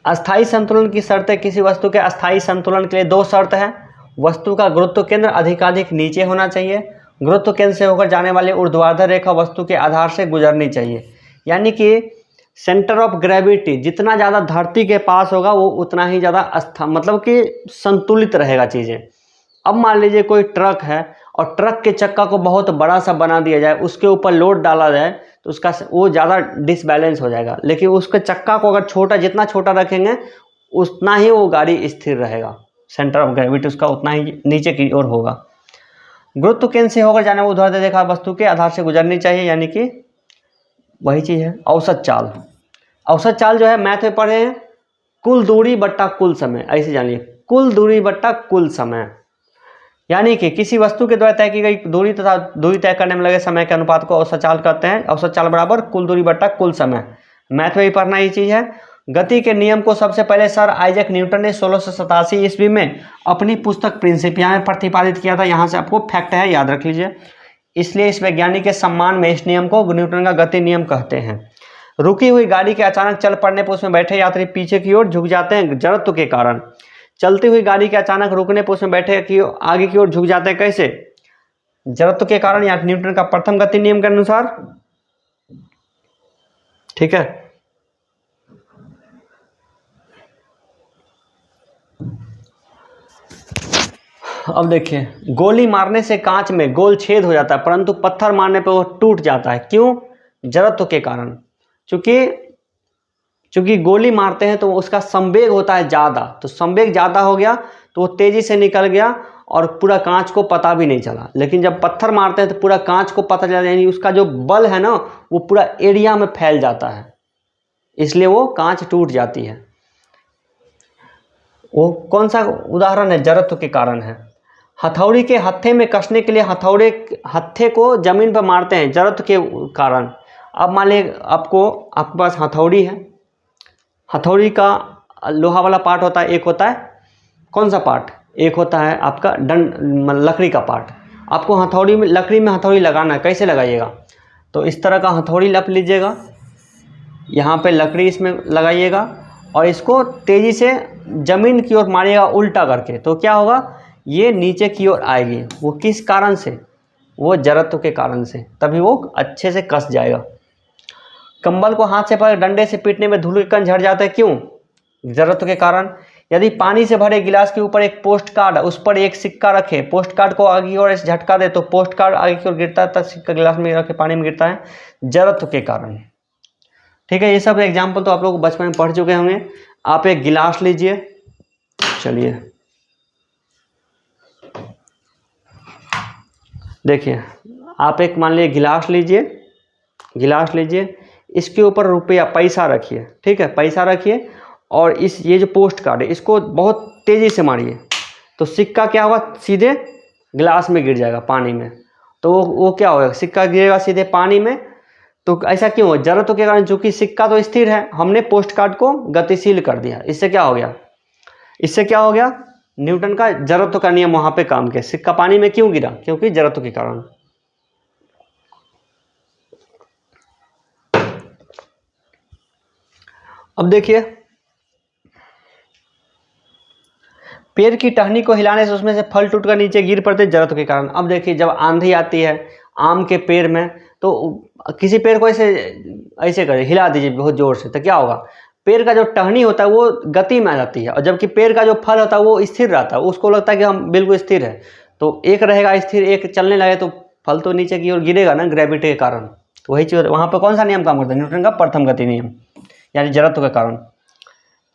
अस्थायी संतुलन की शर्तें। किसी वस्तु के अस्थायी संतुलन के लिए 2 शर्त है। वस्तु का गुरुत्व केंद्र अधिकाधिक नीचे होना चाहिए। गुरुत्व केंद्र से होकर जाने वाली ऊर्ध्वाधर रेखा वस्तु के आधार से गुजरनी चाहिए। यानी कि सेंटर ऑफ ग्रेविटी जितना ज़्यादा धरती के पास होगा वो उतना ही ज़्यादा मतलब कि संतुलित रहेगा चीज़ें। अब मान लीजिए कोई ट्रक है और ट्रक के चक्का को बहुत बड़ा सा बना दिया जाए, उसके ऊपर लोड डाला जाए तो उसका वो ज़्यादा डिसबैलेंस हो जाएगा। लेकिन उसके चक्का को अगर जितना छोटा रखेंगे उतना ही वो गाड़ी स्थिर रहेगा। सेंटर ऑफ ग्रेविटी उसका उतना ही नीचे की ओर होगा। गुरुत्व केंद्र से होकर जाने वाली ऊर्ध्वाधर रेखा वस्तु के आधार से गुजरनी चाहिए, यानी कि वही चीज़ है औसत चाल। औसत चाल जो है मैथ में पढ़े हैं, कुल दूरी बट्टा कुल समय, ऐसे जानिए कुल दूरी बट्टा कुल समय, यानी कि किसी वस्तु के द्वारा तय की गई दूरी तथा दूरी तय करने में लगे समय के अनुपात को औसत चाल कहते हैं। औसत चाल बराबर कुल दूरी बट्टा कुल समय, मैथ में भी पढ़ना ये चीज़ है। गति के नियम को सबसे पहले सर आइजैक न्यूटन ने 1687 ईस्वी में अपनी पुस्तक प्रिंसिपिया में प्रतिपादित किया था। यहाँ से आपको फैक्ट है, याद रख लीजिए। इसलिए इस वैज्ञानिक के सम्मान में इस नियम को न्यूटन का गति नियम कहते हैं। रुकी हुई गाड़ी के अचानक चल पड़ने पर उसमें बैठे यात्री पीछे की ओर झुक जाते हैं जड़त्व के कारण। चलती हुई गाड़ी के अचानक रुकने पर उसमें बैठे की आगे की ओर झुक जाते हैं, कैसे? जड़त्व के कारण, या न्यूटन का प्रथम गति नियम के अनुसार। ठीक है, अब देखिए, गोली मारने से कांच में गोल छेद हो जाता है, परंतु पत्थर मारने पर वो टूट जाता है, क्यों? जड़त्व के कारण। चूंकि गोली मारते हैं तो उसका संवेग होता है ज़्यादा, तो संवेग ज़्यादा हो गया तो वो तेज़ी से निकल गया और पूरा कांच को पता भी नहीं चला। लेकिन जब पत्थर मारते हैं तो पूरा कांच को पता चला, यानी उसका जो बल है ना वो पूरा एरिया में फैल जाता है, इसलिए वो कांच टूट जाती है। वो कौन सा उदाहरण है? जड़त्व के कारण है। हथौड़ी के हत्थे में कसने के लिए हत्थे को जमीन पर मारते हैं जड़त्व के कारण। अब मान लीजिए आपके पास हथौड़ी है, हथौड़ी का लोहा वाला पार्ट होता है, एक होता है कौन सा पार्ट? एक होता है आपका लकड़ी का पार्ट। आपको हथौड़ी में लकड़ी में हथौड़ी लगाना है, कैसे लगाइएगा? तो इस तरह का हथौड़ी लप लीजिएगा, यहाँ पे लकड़ी इसमें लगाइएगा और इसको तेज़ी से ज़मीन की ओर मारिएगा उल्टा करके, तो क्या होगा? ये नीचे की ओर आएगी। वो किस कारण से? वो जड़त्व के कारण से, तभी वो अच्छे से कस जाएगा। कंबल को हाथ से पकड़ डंडे से पीटने में धूल के कण झड़ जाते हैं, क्यों? जड़त्व के कारण। यदि पानी से भरे गिलास के ऊपर एक पोस्ट कार्ड, उस पर एक सिक्का रखे, पोस्ट कार्ड को आगे की ओर झटका दे तो पोस्ट कार्ड आगे की ओर गिरता है, तब सिक्का गिलास में रखे पानी में गिरता है, जड़त्व के कारण। ठीक है, ये सब एग्जाम्पल तो आप लोग बचपन में पढ़ चुके होंगे। आप एक गिलास लीजिए, चलिए देखिए, आप एक मान लीजिए गिलास लीजिए, इसके ऊपर रुपया पैसा रखिए, ठीक है, पैसा रखिए, और ये जो पोस्ट कार्ड है इसको बहुत तेज़ी से मारिए, तो सिक्का क्या होगा? सीधे गिलास में गिर जाएगा पानी में। तो वो क्या होगा? सिक्का गिरेगा सीधे पानी में। तो ऐसा क्यों हो? जड़त्व के कारण, चूंकि सिक्का तो स्थिर है, हमने पोस्ट कार्ड को गतिशील कर दिया। इससे क्या हो गया? न्यूटन का जड़त्व का नियम वहां पे काम किया। सिक्का पानी में क्यों गिरा? क्योंकि जड़त्व के कारण। अब देखिए, पेड़ की टहनी को हिलाने से उसमें से फल टूटकर नीचे गिर पड़ते, जड़त्व के कारण। अब देखिए, जब आंधी आती है आम के पेड़ में, तो किसी पेड़ को ऐसे करें, हिला दीजिए बहुत जोर से, तो क्या होगा? पेड़ का जो टहनी होता है वो गति में आ जाती है, और जबकि पेड़ का जो फल होता है वो स्थिर रहता है। उसको लगता है कि हम बिल्कुल स्थिर है, तो एक रहेगा स्थिर, एक चलने लगे तो फल तो नीचे की ओर गिरेगा ना, ग्रेविटी के कारण। तो वही चीज़ वहाँ पर कौन सा नियम काम करता है? न्यूटन का प्रथम गति नियम, यानी जड़त्व के कारण।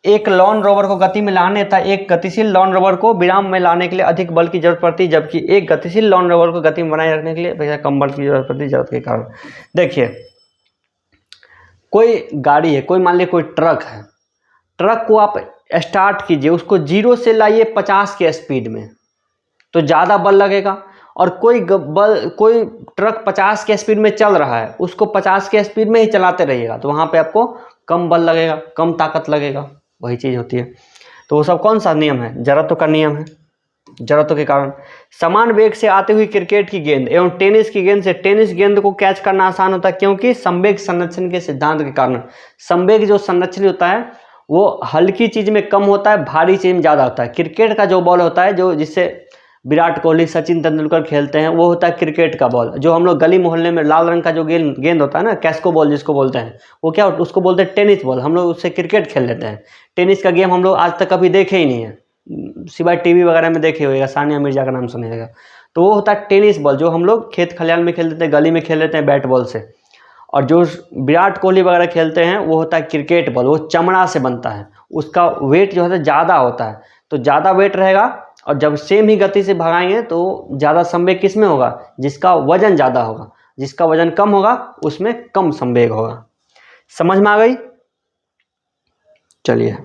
एक लॉन रोवर को गति में लाने तथा एक गतिशील लॉन रोवर को विराम में लाने के लिए अधिक बल की जरूरत पड़ती है, जबकि एक गतिशील लॉन रोवर को गति में बनाए रखने के लिए वैसा कम बल की जरूरत पड़ती है, जरूरत के कारण। देखिए, कोई गाड़ी है, कोई मान लीजिए कोई ट्रक है, ट्रक को आप स्टार्ट कीजिए, उसको 0 से लाइए 50 के स्पीड में, तो ज़्यादा बल लगेगा। और कोई ट्रक 50 के स्पीड में चल रहा है, उसको 50 के स्पीड में ही चलाते रहिएगा, तो वहाँ पे आपको कम बल लगेगा, कम ताकत लगेगा, वही चीज़ होती है। तो वो सब कौन सा नियम है? जड़त्व का नियम है। जड़त्व के कारण समान वेग से आती हुई क्रिकेट की गेंद एवं टेनिस की गेंद से टेनिस गेंद को कैच करना आसान होता है, क्योंकि संवेग संरक्षण के सिद्धांत के कारण। संवेग जो संरक्षण होता है वो हल्की चीज़ में कम होता है, भारी चीज़ में ज़्यादा होता है। क्रिकेट का जो बॉल होता है, जो जिससे विराट कोहली, सचिन तेंदुलकर खेलते हैं, वो होता है क्रिकेट का बॉल। जो हम लोग गली मोहल्ले में लाल रंग का जो गेंद होता है ना, कैस्को बॉल जिसको बोलते हैं, वो क्या उसको बोलते हैं? Tennis ball. हम लोग उससे क्रिकेट खेल लेते हैं। टेनिस का गेम हम लोग आज तक कभी देखे ही नहीं है, सिवाय टीवी वगैरह में देखे होगा, सानिया मिर्जा का नाम सुनिएगा। तो वो होता है टेनिस बॉल, जो हम लोग खेत खलियान में खेल लेते हैं, गली में खेल लेते हैं बैट बॉल से। और जो विराट कोहली वगैरह खेलते हैं वो होता है क्रिकेट बॉल, वो चमड़ा से बनता है, उसका वेट जो है ज़्यादा होता है, तो ज़्यादा वेट रहेगा, और जब सेम ही गति से भगाएंगे तो ज़्यादा संवेग किस में होगा, जिसका वजन ज़्यादा होगा, जिसका वजन कम होगा उसमें कम संवेग होगा। समझ में आ गई? चलिए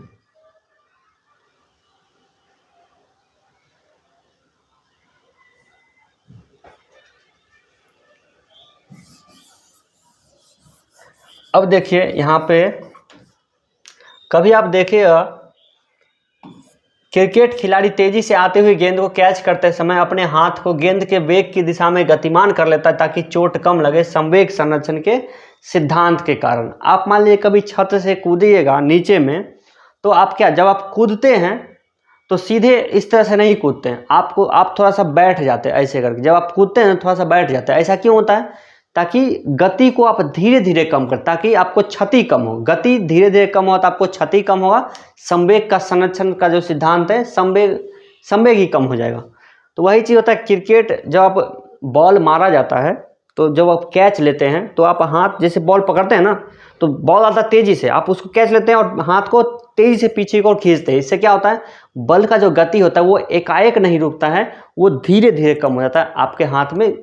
अब देखिए यहाँ पे, कभी आप देखिएगा क्रिकेट खिलाड़ी तेजी से आते हुए गेंद को कैच करते समय अपने हाथ को गेंद के वेग की दिशा में गतिमान कर लेता है ताकि चोट कम लगे, संवेग संरक्षण के सिद्धांत के कारण। आप मान लीजिए कभी छत से कूदिएगा नीचे में, तो आप क्या, जब आप कूदते हैं तो सीधे इस तरह से नहीं कूदते हैं, आप थोड़ा सा बैठ जाते हैं ऐसे करके। जब आप कूदते हैं थोड़ा सा बैठ जाते हैं। ऐसा क्यों होता है? ताकि गति को आप धीरे धीरे कम कर, ताकि आपको क्षति कम हो। गति धीरे धीरे कम हो तो आपको क्षति कम होगा। संवेग का संरक्षण का जो सिद्धांत है, संवेग ही कम हो जाएगा। तो वही चीज़ होता है क्रिकेट, जब आप बॉल मारा जाता है तो जब आप कैच लेते हैं तो आप हाथ जैसे बॉल पकड़ते हैं ना, तो बॉल आता है तेजी से, आप उसको कैच लेते हैं और हाथ को तेजी से पीछे की ओर खींचते हैं। इससे क्या होता है, बल का जो गति होता है वो एकाएक नहीं रुकता है, वो धीरे धीरे कम हो जाता है। आपके हाथ में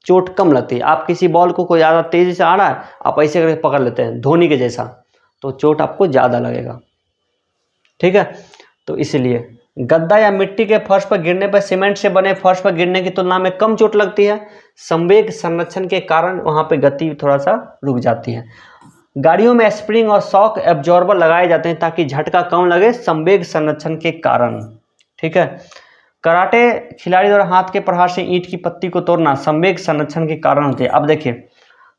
चोट कम लगती है। आप किसी बॉल को कोई ज़्यादा तेजी से आ रहा है, आप ऐसे करके पकड़ लेते हैं धोनी के जैसा, तो चोट आपको ज़्यादा लगेगा। ठीक है, तो इसलिए गद्दा या मिट्टी के फर्श पर गिरने पर सीमेंट से बने फर्श पर गिरने की तुलना में कम चोट लगती है। संवेग संरक्षण के कारण वहाँ पे गति थोड़ा सा रुक जाती है। गाड़ियों में स्प्रिंग और शॉक एब्जॉर्बर लगाए जाते हैं ताकि झटका कम लगे, संवेग संरक्षण के कारण। ठीक है, कराटे खिलाड़ी द्वारा हाथ के प्रहार से ईंट की पत्ती को तोड़ना संवेग संरक्षण के कारण होते हैं। अब देखिए,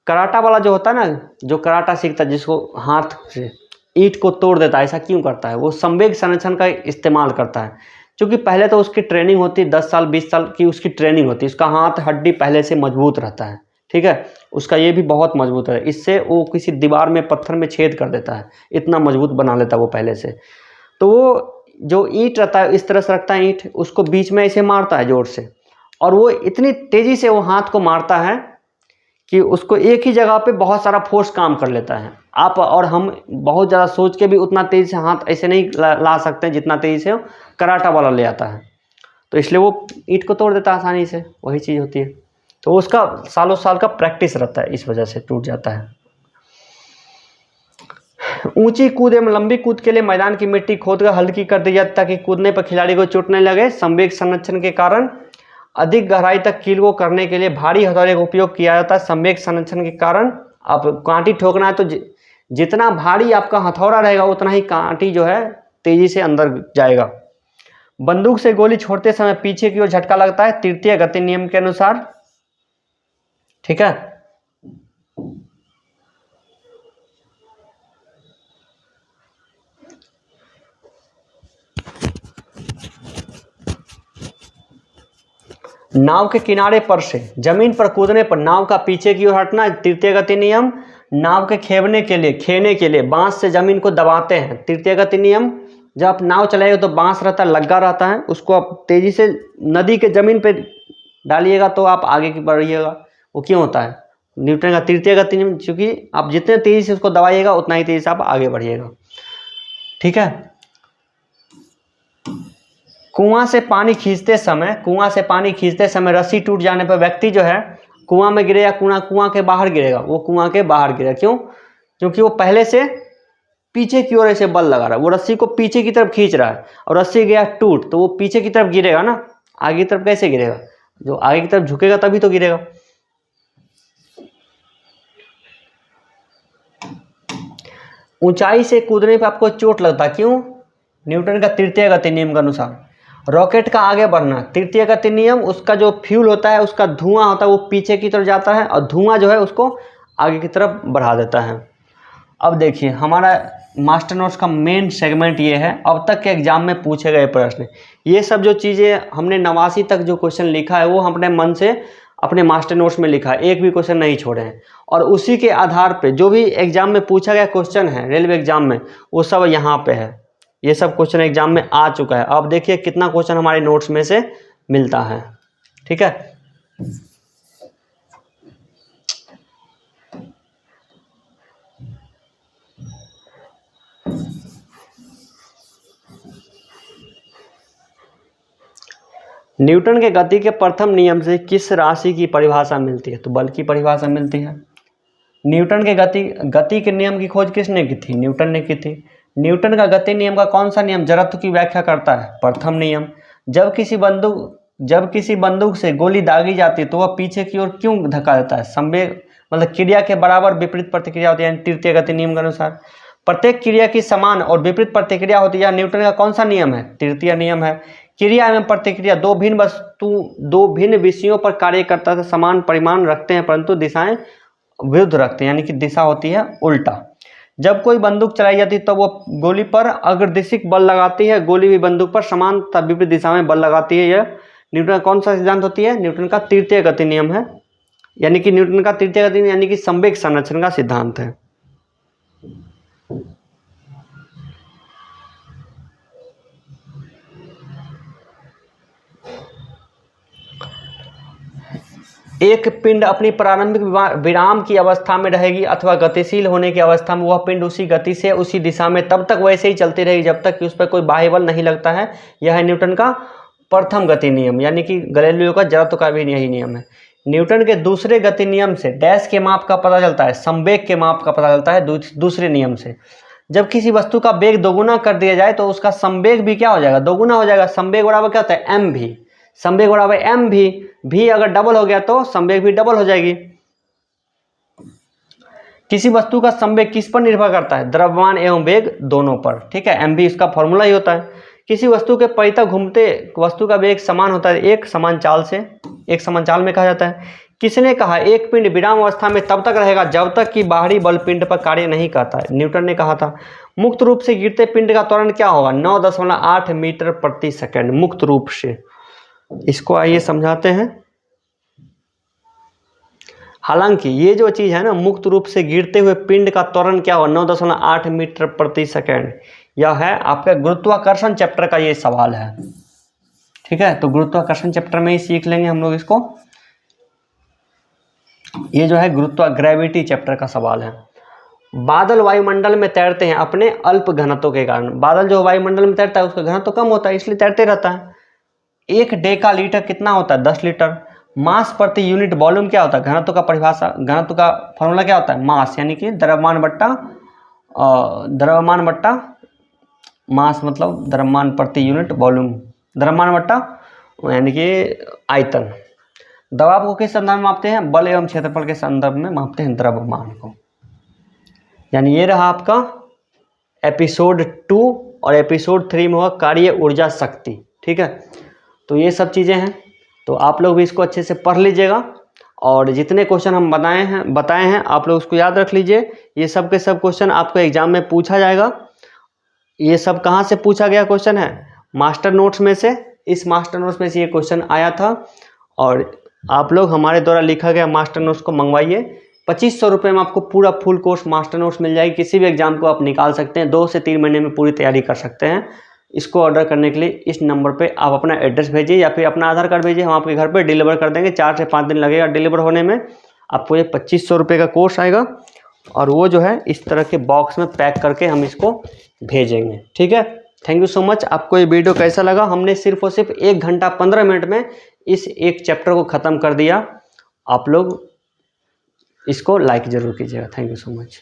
कराटा वाला जो होता है ना, जो कराटा सीखता है, जिसको हाथ से ईंट को तोड़ देता है, ऐसा क्यों करता है? वो संवेग संरक्षण का इस्तेमाल करता है। क्योंकि पहले तो उसकी ट्रेनिंग होती है, 10 साल 20 साल की उसकी ट्रेनिंग होती है, उसका हाथ हड्डी पहले से मजबूत रहता है। ठीक है, उसका ये भी बहुत मजबूत है, इससे वो किसी दीवार में पत्थर में छेद कर देता है, इतना मजबूत बना लेता है वो पहले से। तो वो जो ईंट रहता है इस तरह से रखता है, ईंट उसको बीच में ऐसे मारता है जोर से, और वो इतनी तेजी से वो हाथ को मारता है कि उसको एक ही जगह पे बहुत सारा फोर्स काम कर लेता है। आप और हम बहुत ज़्यादा सोच के भी उतना तेज़ी से हाथ ऐसे नहीं ला सकते हैं जितना तेज़ी से कराटा वाला ले आता है। तो इसलिए वो ईंट को तोड़ देता है आसानी से, वही चीज़ होती है। तो उसका सालों साल का प्रैक्टिस रहता है, इस वजह से टूट जाता है। ऊंची कूद एवं लंबी कूद के लिए मैदान की मिट्टी खोदकर हल्की कर दी जाती ताकि कूदने पर खिलाड़ी को चोट नहीं लगे। संवेग संरक्षण के कारण अधिक गहराई तक कील को करने के लिए भारी हथौड़े का उपयोग किया जाता है। संवेग संरक्षण के कारण आप कांटी ठोकना है तो जितना भारी आपका हथौड़ा रहेगा उतना ही कांटी जो है तेजी से अंदर जाएगा। बंदूक से गोली छोड़ते समय पीछे की ओर झटका लगता है तृतीय गति नियम के अनुसार। ठीक है, नाव के किनारे पर से जमीन पर कूदने पर नाव का पीछे की ओर हटना, तृतीय गति नियम। नाव के खेने के लिए बांस से जमीन को दबाते हैं, तृतीय गति नियम। जब आप नाव चलाएगा तो बांस रहता है, लग्गा रहता है, उसको आप तेजी से नदी के जमीन पे डालिएगा तो आप आगे की बढ़िएगा। वो क्यों होता है? न्यूटन का तृतीय गति नियम, क्योंकि आप जितने तेजी से उसको दबाइएगा उतना ही तेजी से आप आगे बढ़िएगा। ठीक है, कुआं से पानी खींचते समय रस्सी टूट जाने पर व्यक्ति जो है कुआं में गिरेगा, कुआं के बाहर गिरेगा, वो कुआं के बाहर गिरेगा। क्यों? क्योंकि वो पहले से पीछे की ओर ऐसे बल लगा रहा है, वो रस्सी को पीछे की तरफ खींच रहा है और रस्सी गया टूट, तो वो पीछे की तरफ गिरेगा ना, आगे की तरफ कैसे गिरेगा? जो आगे की तरफ झुकेगा तभी तो गिरेगा। ऊंचाई से कूदने पर आपको चोट लगता है, क्यों? न्यूटन का तृतीय गति नियम के अनुसार। रॉकेट का आगे बढ़ना, तृतीय गति नियम, उसका जो फ्यूल होता है, उसका धुआं होता है, वो पीछे की तरफ जाता है और धुआं जो है उसको आगे की तरफ बढ़ा देता है। अब देखिए, हमारा मास्टर नोट्स का मेन सेगमेंट ये है, अब तक के एग्जाम में पूछे गए प्रश्न। ये सब जो चीज़ें हमने 89 तक जो क्वेश्चन लिखा है वो हमने मन से अपने मास्टर नोट्स में लिखा है, एक भी क्वेश्चन नहीं छोड़े हैं। और उसी के आधार पे जो भी एग्जाम में पूछा गया क्वेश्चन है रेलवे एग्जाम में, वो सब यहाँ पे है। ये सब क्वेश्चन एग्जाम में आ चुका है। अब देखिए कितना क्वेश्चन हमारे नोट्स में से मिलता है। ठीक है, न्यूटन के गति के प्रथम नियम से किस राशि की परिभाषा मिलती है? तो बल की परिभाषा मिलती है। न्यूटन के गति के नियम की खोज किसने की थी? न्यूटन ने की थी। न्यूटन का गति नियम का कौन सा नियम जड़त्व की व्याख्या करता है? प्रथम नियम। जब किसी बंदूक से गोली दागी जाती है तो वह पीछे की ओर क्यों धक्का देता है? संवेग मतलब क्रिया के बराबर विपरीत प्रतिक्रिया होती है, यानी तृतीय गति नियम के अनुसार। प्रत्येक क्रिया की समान और विपरीत प्रतिक्रिया होती है, यह न्यूटन का कौन सा नियम है? तृतीय नियम है। क्रिया एवं प्रतिक्रिया दो भिन्न विषयों पर कार्य करता है, समान परिमाण रखते हैं परंतु दिशाएं विरुद्ध रखते हैं, यानी कि दिशा होती है उल्टा। जब कोई बंदूक चलाई जाती है तो वो गोली पर अग्रदिशिक बल लगाती है, गोली भी बंदूक पर समान तथा विपरीत दिशा में बल लगाती है। यह न्यूटन का कौन सा सिद्धांत होती है? न्यूटन का तृतीय गति नियम है, यानी कि न्यूटन का तृतीय गति यानी कि संवेग संरक्षण का सिद्धांत है। एक पिंड अपनी प्रारंभिक विराम की अवस्था में रहेगी अथवा गतिशील होने की अवस्था में वह पिंड उसी गति से उसी दिशा में तब तक वैसे ही चलती रहेगी जब तक कि उस पर कोई बाह्य बल नहीं लगता है। यह है न्यूटन का प्रथम गति नियम, यानी कि गैलीलियो का जड़त्व का भी यही नियम है। न्यूटन के दूसरे गति नियम से डैश के माप का पता चलता है, संवेग के माप का पता चलता है दूसरे नियम से। जब किसी वस्तु का वेग दोगुना कर दिया जाए तो उसका संवेग भी क्या हो जाएगा? दोगुना हो जाएगा। संवेग बराबर क्या होता है? एम भी। संवेग बराबर एम भी अगर डबल हो गया तो संवेग भी डबल हो जाएगी। किसी वस्तु का संवेग किस पर निर्भर करता है? द्रव्यमान एवं वेग दोनों पर, ठीक है। एम भी इसका फॉर्मूला ही होता है। किसी वस्तु के परितः घूमते वस्तु का वेग समान होता है एक समान चाल में कहा जाता है। किसने कहा एक पिंड विराम अवस्था में तब तक रहेगा जब तक कि बाहरी बल पिंड पर कार्य नहीं करता है? न्यूटन ने कहा था। मुक्त रूप से गिरते पिंड का त्वरण क्या होगा? 9.8 मीटर प्रति सेकंड मुक्त रूप से। इसको आइए समझाते हैं। हालांकि ये जो चीज है ना, मुक्त रूप से गिरते हुए पिंड का त्वरण क्या होगा? 9.8 मीटर प्रति सेकंड। यह है आपका गुरुत्वाकर्षण चैप्टर का ये सवाल है, ठीक है। तो गुरुत्वाकर्षण चैप्टर में ही सीख लेंगे हम लोग इसको। ये जो है ग्रेविटी चैप्टर का सवाल है। बादल वायुमंडल में तैरते हैं अपने अल्प घनत्व के कारण। बादल जो वायुमंडल में तैरता है उसका घनत्व कम होता है इसलिए तैरते रहता है। 1 डेका लीटर कितना होता है? 10 लीटर। मास प्रति यूनिट वॉल्यूम क्या होता है? घनत्व का फॉर्मूला क्या होता है? मास, यानी कि द्रव्यमान बट्टा मास, मतलब द्रव्यमान प्रति यूनिट वॉल्यूम, द्रव्यमान बट्टा यानी कि आयतन। दबाव को किस संदर्भ में मापते हैं? बल एवं क्षेत्रफल के संदर्भ में मापते हैं द्रव्यमान को। यानी ये रहा आपका एपिसोड 2 और एपिसोड 3 में होगा कार्य ऊर्जा शक्ति, ठीक है। तो ये सब चीज़ें हैं, तो आप लोग भी इसको अच्छे से पढ़ लीजिएगा और जितने क्वेश्चन हम बताए हैं आप लोग उसको याद रख लीजिए। ये सब के सब क्वेश्चन आपको एग्जाम में पूछा जाएगा। ये सब कहाँ से पूछा गया क्वेश्चन है? मास्टर नोट्स में से। इस मास्टर नोट्स में से ये क्वेश्चन आया था और आप लोग हमारे द्वारा लिखा गया मास्टर नोट्स को मंगवाइए। 2500 रुपये में आपको पूरा फुल कोर्स मास्टर नोट्स मिल जाएगी। किसी भी एग्जाम को आप निकाल सकते हैं, 2 से 3 महीने में पूरी तैयारी कर सकते हैं। इसको ऑर्डर करने के लिए इस नंबर पे आप अपना एड्रेस भेजिए या फिर अपना आधार कार्ड भेजिए, हम आपके घर पे डिलीवर कर देंगे। 4 से 5 दिन लगेगा डिलीवर होने में। आपको ये 2500 रुपये का कोर्स आएगा और वो जो है इस तरह के बॉक्स में पैक करके हम इसको भेजेंगे, ठीक है। Thank you so much. आपको ये वीडियो कैसा लगा? हमने सिर्फ और सिर्फ 1 घंटा 15 मिनट में इस एक चैप्टर को ख़त्म कर दिया। आप लोग इसको लाइक ज़रूर कीजिएगा। Thank you so much.